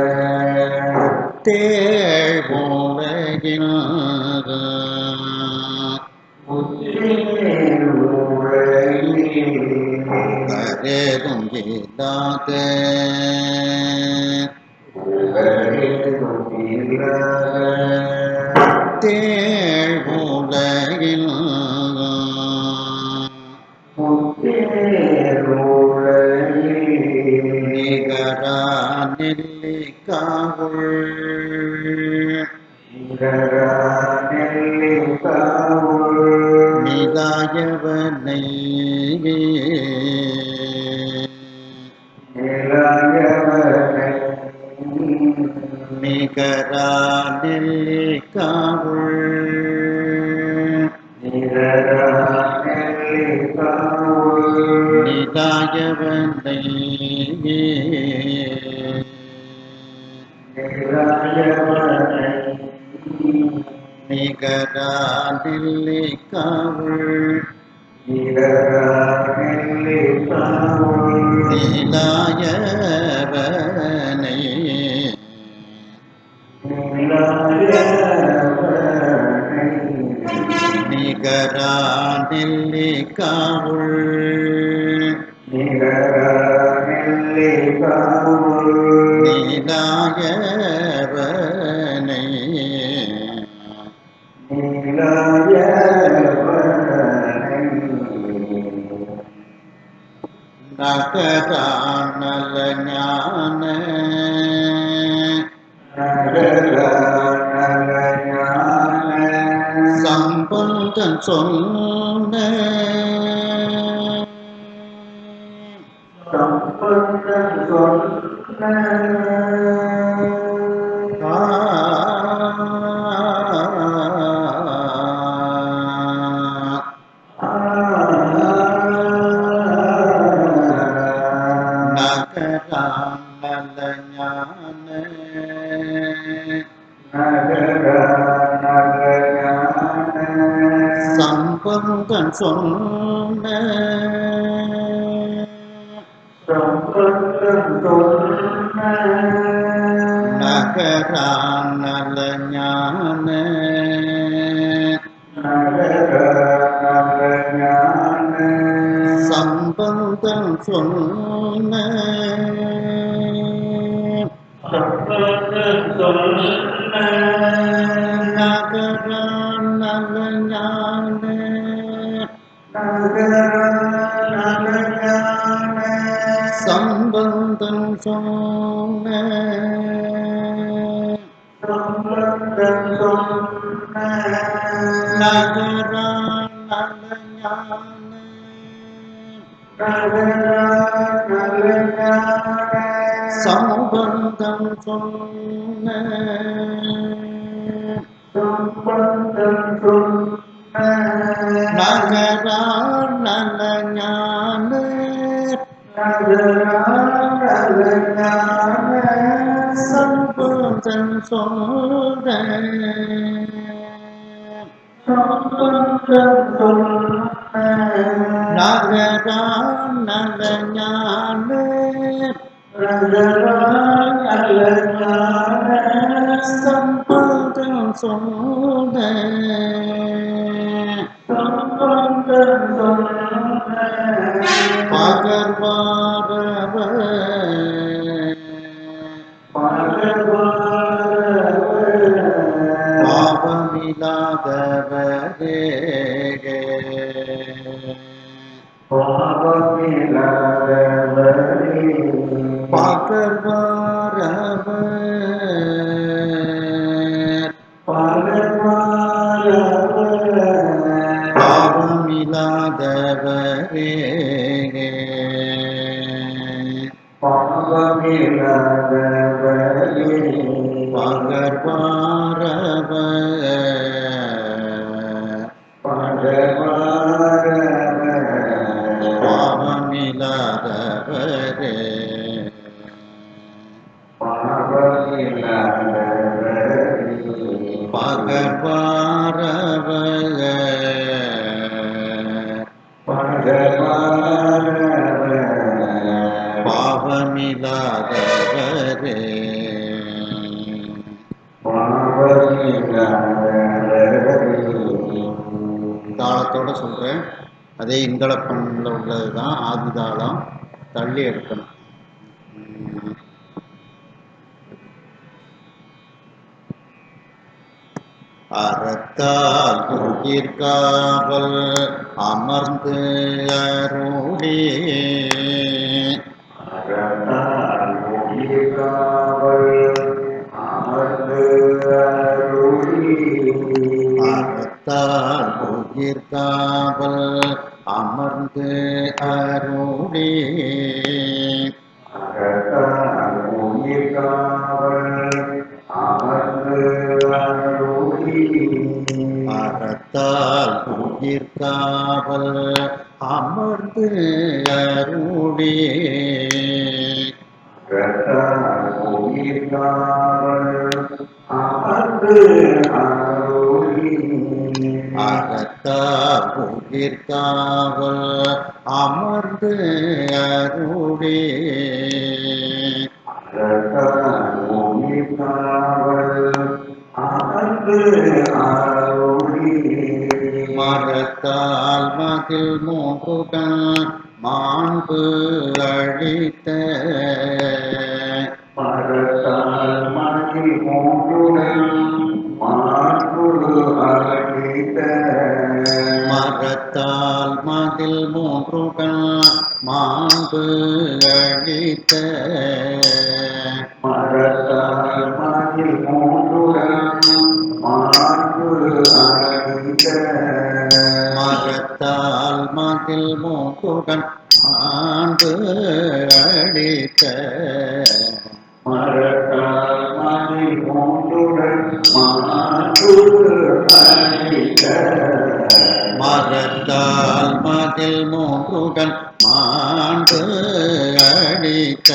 தேள் உலகில் உத்தேன் உலகில் கரேதும் இல்லாத உலகேதும் இல்லாத தேள் உலகில் உத்தேன் உலகில் நிகரா நெல்லிக்காவுள் நெல்லிக்காவுள் நிலாயவனை நிலாயவனே நிகரா நெல்லிக்காவுள் நிலரா நெல்லிக்காவுள் நிலாயவனை நிலாயவனே நிகரா நெல்லிக்காவுள் நிலரா நெல்லிக்காவுள் நிலாயவனை நிலாயவனே நிகரா நெல்லிக்காவுள் நிலரா நெல்லிக்காவுள் நிலாயவனை நகரானல ஞான சம்பந்தன் சொன்ன நகரானல ஞான சம்பந்தன் சொன்ன நகரான் நல ஞான சம்பந்தன் சொன்ன நகரான் நல ஞான சம்பந்தன் சொன்ன நகரான் நல ஞான சம்பந்தம் சொன்ன நகரான் நல ஞான சம்பந்தம் சொன்ன நகரான் நல ஞான சம்பந்தம் சொன்ன பாவமில்லாதவரே பாவமில்லாதவரே பாவமில்லாதவரே பாவமில்லாதவரே தாளத்தோட சொல்றேன். அதே இந்தளப்பண்ணில் உள்ளது தான் ஆதி தாளம். தள்ளி எடுக்கணும். அறத்தால் உயிர்காவல் அமர்ந்து அருளே அறத்தால் உயிர்காவல் அமர்ந்து அருளே அறத்தால் உயிர்காவல் அமர்ந்து அருளே அறத்தால் உயிர்காவல் அமர்ந்து அருளே மரத்தால் மகிழ் மூக்குடன் மாண்பு அழித்த மரத்தால் மகிழ் மூக்குடன் மாண்பு அழித்த மரத்தால் மகிழ் மூக்குடன் மாண்பு அழித்த மரத்தால் மகிழ் மூக்குடன் மாண்பு அழித்த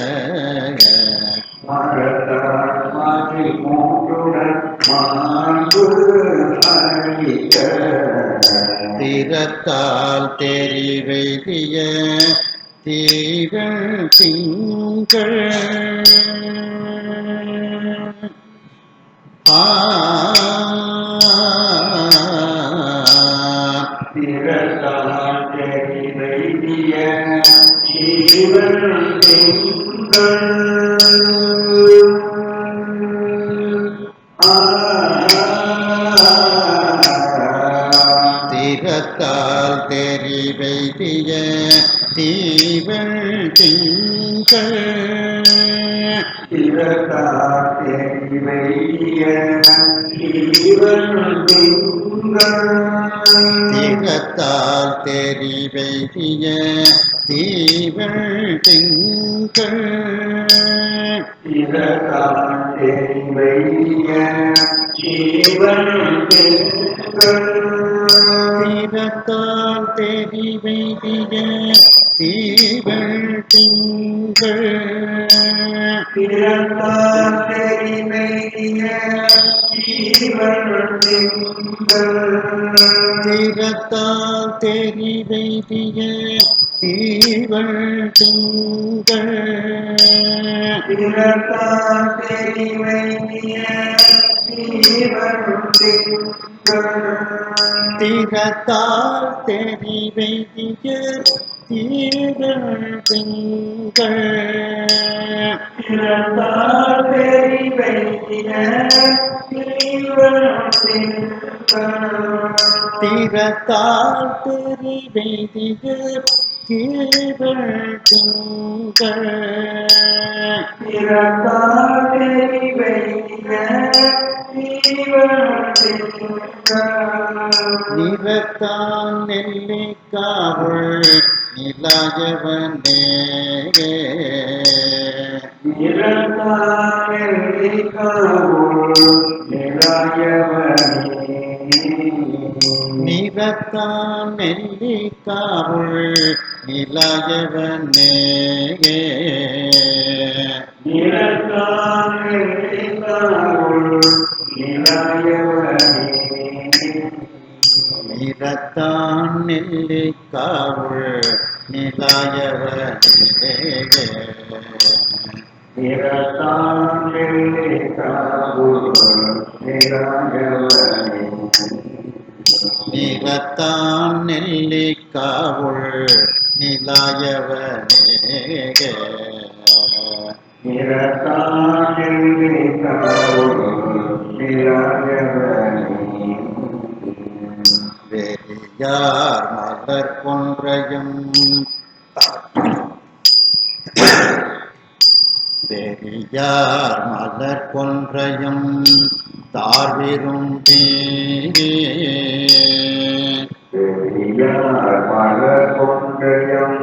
மாண்பு அளிக்க திறத்தால் தெரிவெய்திய தீகள் திங்கள் திறத்தால் தெரிவைதிய ஜீவன் திங்கள் திறத்தால் தெரிவெய்திய தீவள் திங்கள் திறத்தால் தெரிவைதிய ஜீவன் திங்கள் திறத்தால் தெரிவெய்திய தீவள் திங்கள் திறத்தால் தெரிவைதிய ஜீவன் திங்கள் திறத்தால் தெரிவெய்திய தீவள் திங்கள் திறத்தால் தெரிவைதிய ஜீவன் திங்கள் திறத்தால் தெரிவெய்திய தீவள் திங்கள் திறத்தால் தெரிவைதிய ஜீவன் திங்கள் திறத்தால் தெரிவெய்திய தீவள் திங்கள் திறத்தால் தெரிவைதிய ஜீவன் திங்கள் திறத்தால் தெரிவெய்திய தீவள் திங்கள் திறத்தால் தெரிவைதிய ஜீவன் திங்கள் நிறத்தான் நெல்லிக்காவுள் நிலாயவனே நிறத்தான் நெல்லிக்காவுள் நிலாயவனே நிறத்தான் நெல்லிக்காவுள் நிலாயவனே நிறத்தான் நெல்லிக்காவுள் நிலாயவனே வெறியார் மலர் கொன்றையும் வெறியார் மலர் கொன்றையும் தார்விரும்பி வெறியார் மலர் கொன்றையும்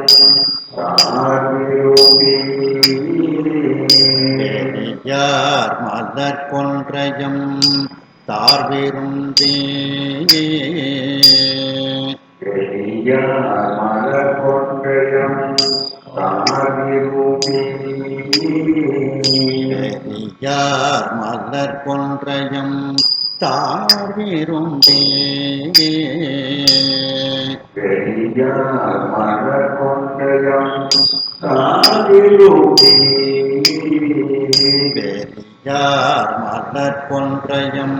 தார்விரும்பி பெரியார் மலர் கொன்றையும்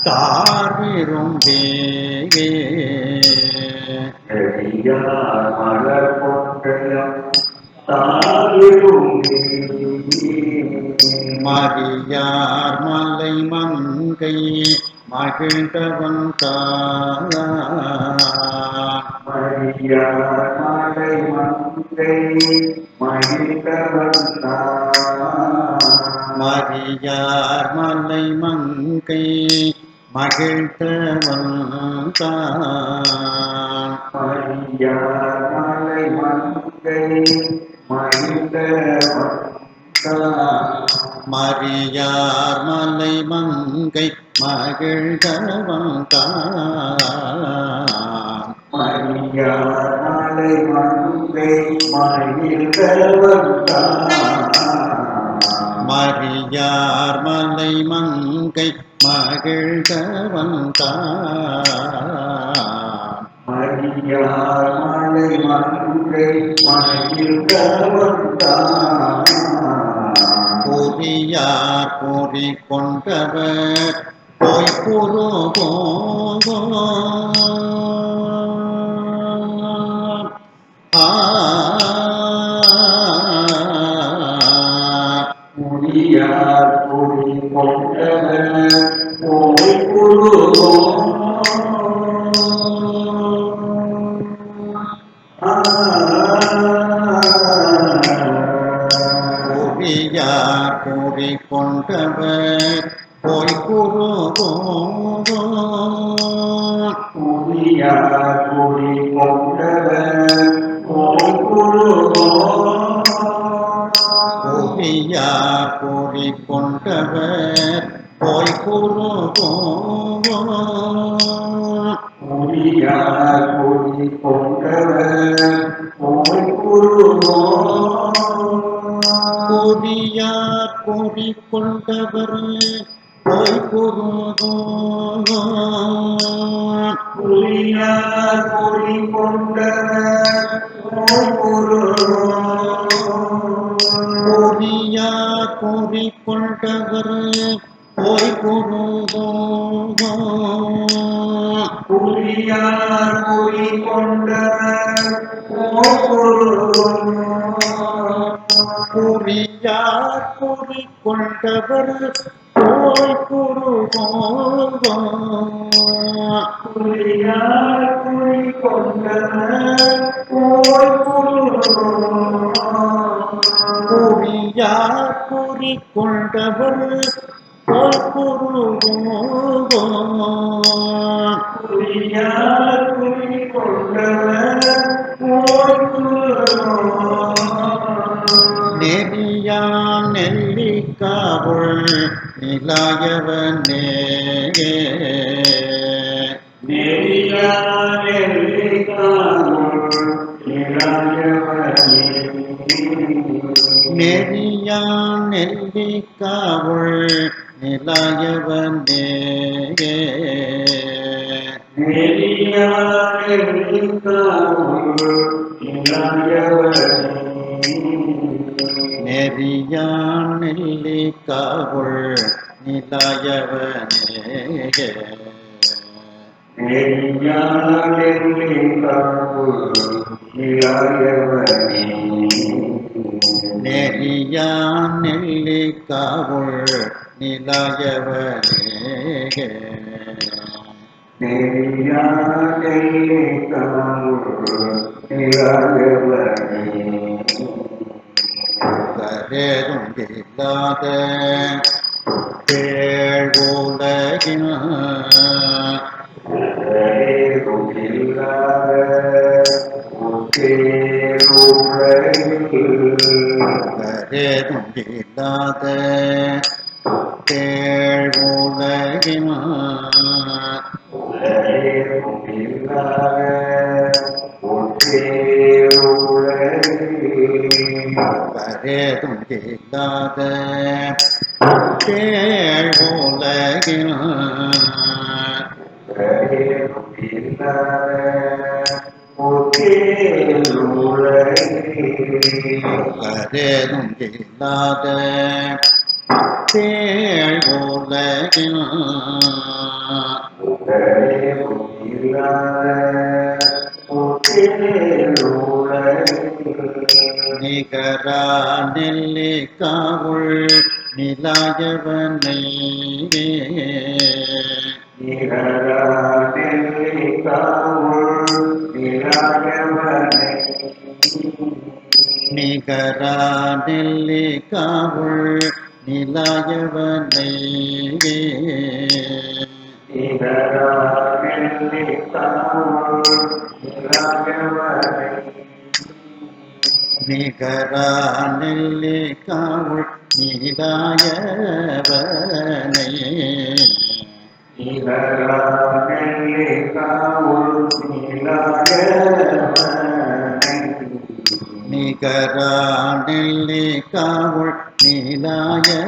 தார்விரும்பி பெரியார் மலர் கொன்றையும் தார்விரும்பி மறியார் மலை மங்கை மகிழ்ந்தவன் தான் மறியார் மலை மங்கை மகிழ்ந்தவன் தான் மறியார் மலை மங்கை மகிழ்ந்தவன் தான் மறியார் மலை மங்கை மகிழ்க வந்தான் மறியார் மலை மங்கை மகிழ்க வந்தான் பொறியார் பொறி கொண்டவர் பொய்குருகோ முடியார் பொறி கொண்டவர் போய் குருகோ பொறியார் பொறி கொண்டவர் பொய்குருகோ முடியார் பொறி கொண்டவர் போய் குருகோ பொறியார் பொறி கொண்டவர் பொய்குருகோ முடியார் பொறி கொண்டவர் போய் குருகோ பொறியார் பொறி கொண்டவர் பொய்குருகோ புரியார் பொறி கொண்டவர் போய் குருகோ பொறியார் பொறி கொண்டவர் பொய்குருகோ புரியார் பொறி கொண்டவர் போய் குருகோ பொறியார் பொறி கொண்டவர் பொய்குருகோ புரியார் பொறி கொண்டவர் போய் குருகோ பொறியார் பொறி கொண்டவர் பொய்குருகோ புரியார் பொறி கொண்டவர் போய் குருகோ நெறியான் நெல்லிக்காவுள் நிலாயவனே நெறியார் நெல்லிக்காவுள் நிலாயவனே நெறியான் நெல்லிக்காவுள் நிலாயவனே நெறியார் நெல்லிக்காவுள் நிலாயவனே நெறியான் நெல்லிக்காவுள் நிலாயவனே நெறியார் நெல்லிக்காவுள் நிலாயவனே நெறியான் நெல்லிக்காவுள் நிலாயவனே நெறியார் நெல்லிக்காவுள் நிலாயவனே கரேதும் இல்லாத பேழ்வுலகின் கரேதும் இல்லாத பேருலகில் கரேதும் இல்லாத பேழ்வுலகின் கரேதும் இல்லாத பேருலகில் கரேதும் இல்லாத பேழ்வுலகின் கரேதும் இல்லாத பேருலகில் கரேதும் இல்லாத பேழ்வுலகின் கரேதும் இல்லாத பேருலகில் நிகரா நெல்லிக்காவுள் நிலாயவனை நிகரா நெல்லிக்காவுள் நிலாயவனை நிகரா நெல்லிக்காவுள் நிலாயவனை நிகரா நெல்லிக்காவுள் நிலாயவனை நிகரா நெல்லிக்காவுள் நிலாயவனை நிகரா நெல்லிக்காவுள் நிலாயவனை நிகரா நெல்லிக்காவுள் நிலாயவனை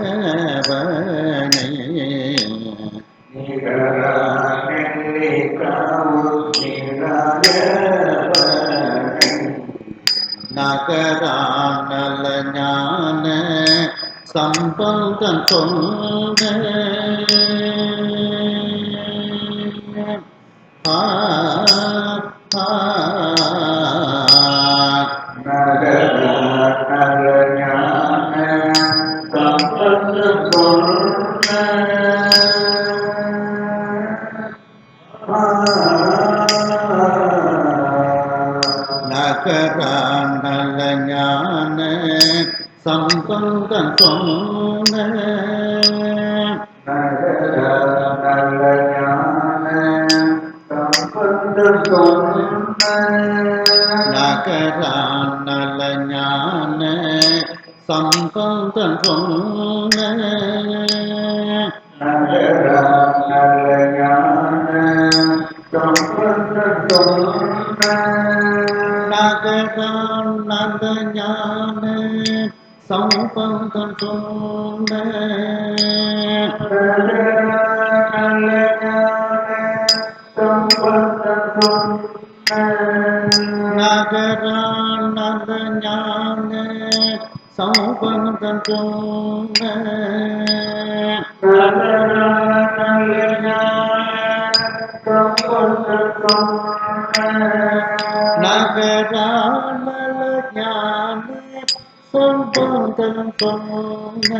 சம்பந்தன் சொன்ன ஆ ஆ நகரானல ஞான சம்பந்தன் சொன்ன நகரானல ஞான சம்பந்தன் சொன்ன நகரானல ஞான சம்பந்தன் சொன்ன நகரானல ஞான சம்பந்தன் சொன்ன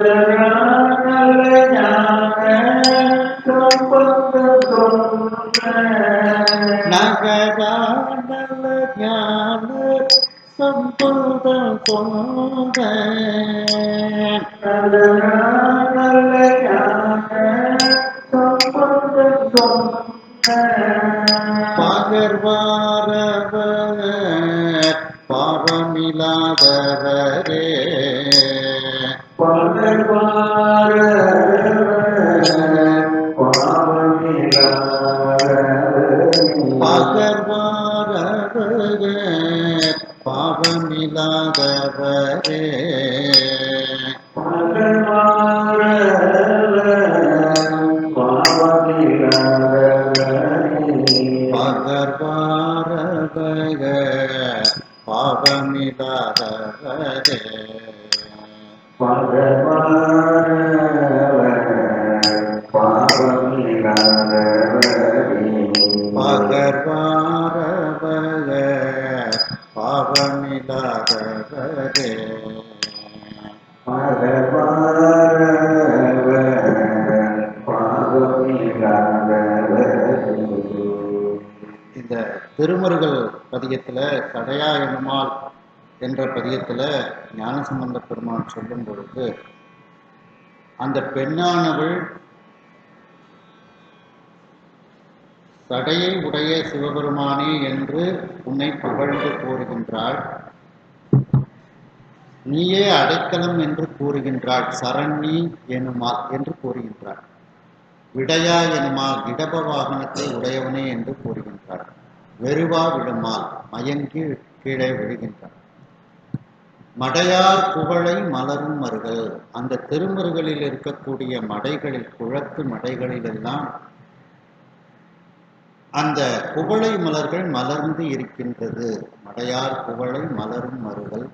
நகரானல ஞான சம்பந்தன் சொன்ன நகரானல ஞான சம்பந்தன் சொன்ன பகர்வாரவர் பாவமில்லாதவரே பகர்வாரவர் பாவமில்லாதவரே பகர்வாரவர் பாவமில்லாதவரே பகர்வாரவர் பாவமில்லாதவரே இந்த திருமருகல் பதிகத்தில் கடையா எனுமால் என்ற பதிகத்தில் ஞானசம்பந்த பெருமான் சொல்லும் பொழுது அந்த பெண்ணானவள் சடையை உடைய சிவபெருமானே என்று உன்னை புகழ்ந்து கூறுகின்றாள். நீயே அடைக்கலம் என்று கூறுகின்றாள். சரண்யி எனுமால் என்று கூறுகின்றாள். விடையா எனுமால் இடப வாகனத்தை உடையவனே என்று கூறுகின்றாள். வெறுவா விடுமால் மயங்கி கீழே விழுகின்றாள். மடையார் குவளை மலரும் மருகள், அந்த திருமருகளில் இருக்கக்கூடிய மடைகளில், குழக்கு மடைகளிலெல்லாம் அந்த குவளை மலர்கள் மலர்ந்து இருக்கின்றது. மடையார் குவளை மலரும் மருகள்,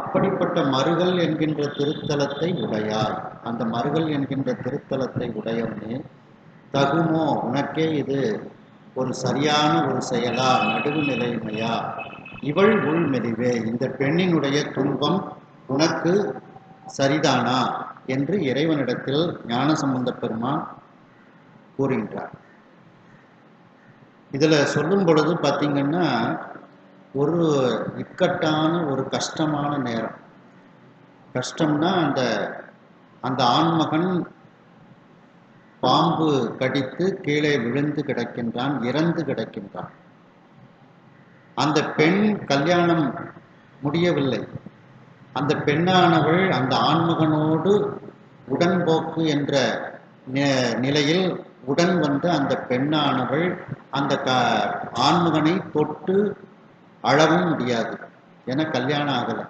அப்படிப்பட்ட மருகள் என்கின்ற திருத்தலத்தை உடையார். அந்த மருகள் என்கின்ற திருத்தலத்தை உடையவனே, தகுமோ உனக்கே இது ஒரு சரியான ஒரு செயலா, நடுவு நிலைமையா, இவள் உள்மெலிவே, இந்த பெண்ணினுடைய துன்பம் உனக்கு சரிதானா என்று இறைவனிடத்தில் ஞானசம்பந்த பெருமான் கூறுகின்றார். இதில் சொல்லும் பொழுது பார்த்திங்கன்னா ஒரு இக்கட்டான ஒரு கஷ்டமான நேரம். கஷ்டம்னா அந்த ஆண்மகன் பாம்பு கடித்து கீழே விழுந்து கிடக்கின்றான், இறந்து கிடக்கின்றான். அந்த பெண் கல்யாணம் முடியவில்லை. அந்த பெண்ணானவள் அந்த ஆண்மகனோடு உடன்போக்கு என்ற நிலையில் உடன் வந்த அந்த பெண்ணானவள் அந்த ஆண்மகனை தொட்டு அழவும் முடியாது, என கல்யாணம் ஆகலை.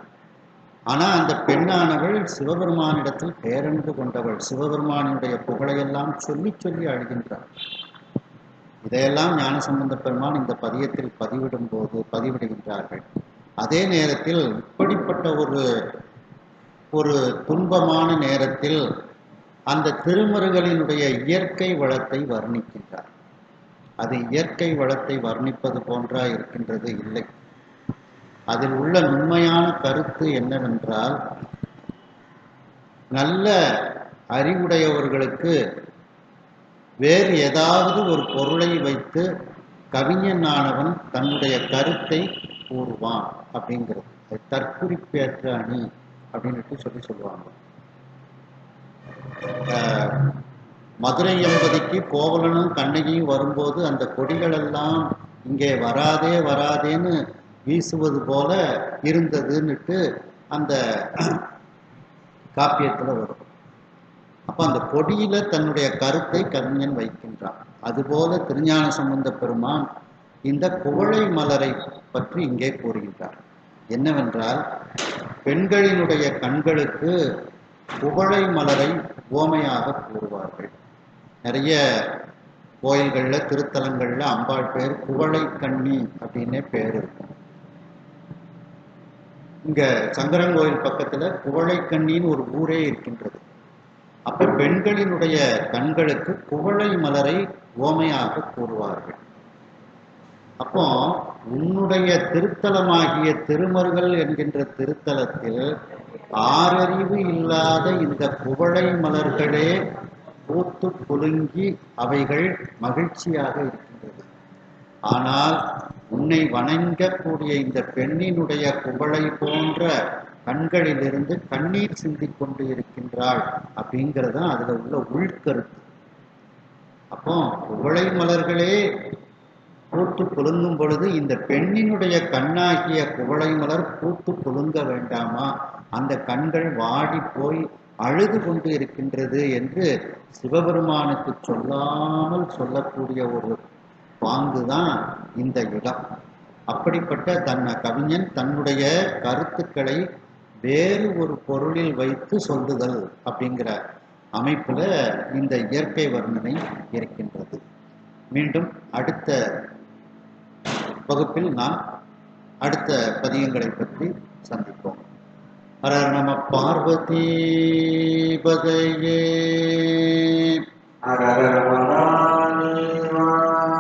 ஆனால் அந்த பெண்ணானவள் சிவபெருமானிடத்தில் பேரன்பு கொண்டவள். சிவபெருமானுடைய புகழையெல்லாம் சொல்லி சொல்லி அழுகின்றாள். இதையெல்லாம் ஞானசம்பந்த பெருமான் இந்த பதியத்தில் பதிவிடுகின்றார்கள். அதே நேரத்தில் இப்படிப்பட்ட ஒரு ஒரு துன்பமான நேரத்தில் அந்த திருமருகளினுடைய இயற்கை வளத்தை வர்ணிக்கின்றார். அது இயற்கை வளத்தை வர்ணிப்பது போன்றா இருக்கின்றது இல்லை. அதில் உள்ள உண்மையான கருத்து என்னவென்றால், நல்ல அறிவுடையவர்களுக்கு வேறு ஏதாவது ஒரு பொருளை வைத்து கவிஞனானவன் தன்னுடைய கருத்தை கூறுவான் அப்படிங்கிறது. அது தற்குறிப்பேற்ற அணி அப்படின்னு சொல்லுவாங்க. மதுரை எம்பதிக்கு கோவலனும் கண்ணகியும் வரும்போது அந்த கொடிகள் எல்லாம் இங்கே வராதே வராதேன்னு வீசுவது போல இருந்ததுன்னுட்டு அந்த காப்பியத்தில் வரும். அப்போ அந்த கொடியில தன்னுடைய கருத்தை கவிஞன் வைக்கின்றான். அதுபோல திருஞான சம்பந்த பெருமான் இந்த குவளை மலரை பற்றி இங்கே கூறுகின்றார். என்னவென்றால், பெண்களினுடைய கண்களுக்கு குவளை மலரை ஓமையாக கூறுவார்கள். நிறைய கோயில்களில் திருத்தலங்களில் அம்பாள் பேர் குவளை கண்ணி அப்படின்னே பேர் இருக்கும். இங்க சங்கரங்கோயில் பக்கத்துல குவளை கண்ணின்னு ஒரு ஊரே இருக்கின்றது. அப்ப பெண்களினுடைய கண்களுக்கு குவளை மலரை ஓமையாக கூறுவார்கள். அப்போ உன்னுடைய திருத்தலமாகிய திருமருகல் என்கின்ற திருத்தலத்தில் ஆறறிவு இல்லாத இந்த குவளை மலர்களே பூத்து குலுங்கி அவைகள் மகிழ்ச்சியாக இருக்கின்றது. ஆனால் உன்னை வணங்கக்கூடிய இந்த பெண்ணினுடைய குவளை போன்ற கண்களிலிருந்து கண்ணீர் சிந்திக் கொண்டு இருக்கின்றாள் அப்படிங்கிறது தான் அதுல உள்ள உள்கருத்து. அப்போ குவளை மலர்களே பூத்து குலுங்கும் பொழுது இந்த பெண்ணினுடைய கண்ணாகிய குவளை மலர் பூத்து குலுங்க வேண்டாமா? அந்த கண்கள் வாடி போய் அழுது கொண்டு இருக்கின்றது என்று சிவபெருமானுக்கு சொல்லாமல் சொல்லக்கூடிய ஒரு பாங்குதான் இந்த இடம். அப்படிப்பட்ட கவிஞன் தன்னுடைய கருத்துக்களை வேறு ஒரு பொருளில் வைத்து சொல்லுதல் அப்படிங்கிற அமைப்புல இந்த இயற்கை வர்ணனை இருக்கின்றது. மீண்டும் அடுத்த வகுப்பில் நாம் அடுத்த பதியங்களை பற்றி சந்திப்போம். ஹர நம பார்வதி பதையே.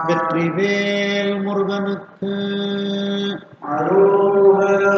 வெற்றிவேல் முருகனுக்கு அரோகரா.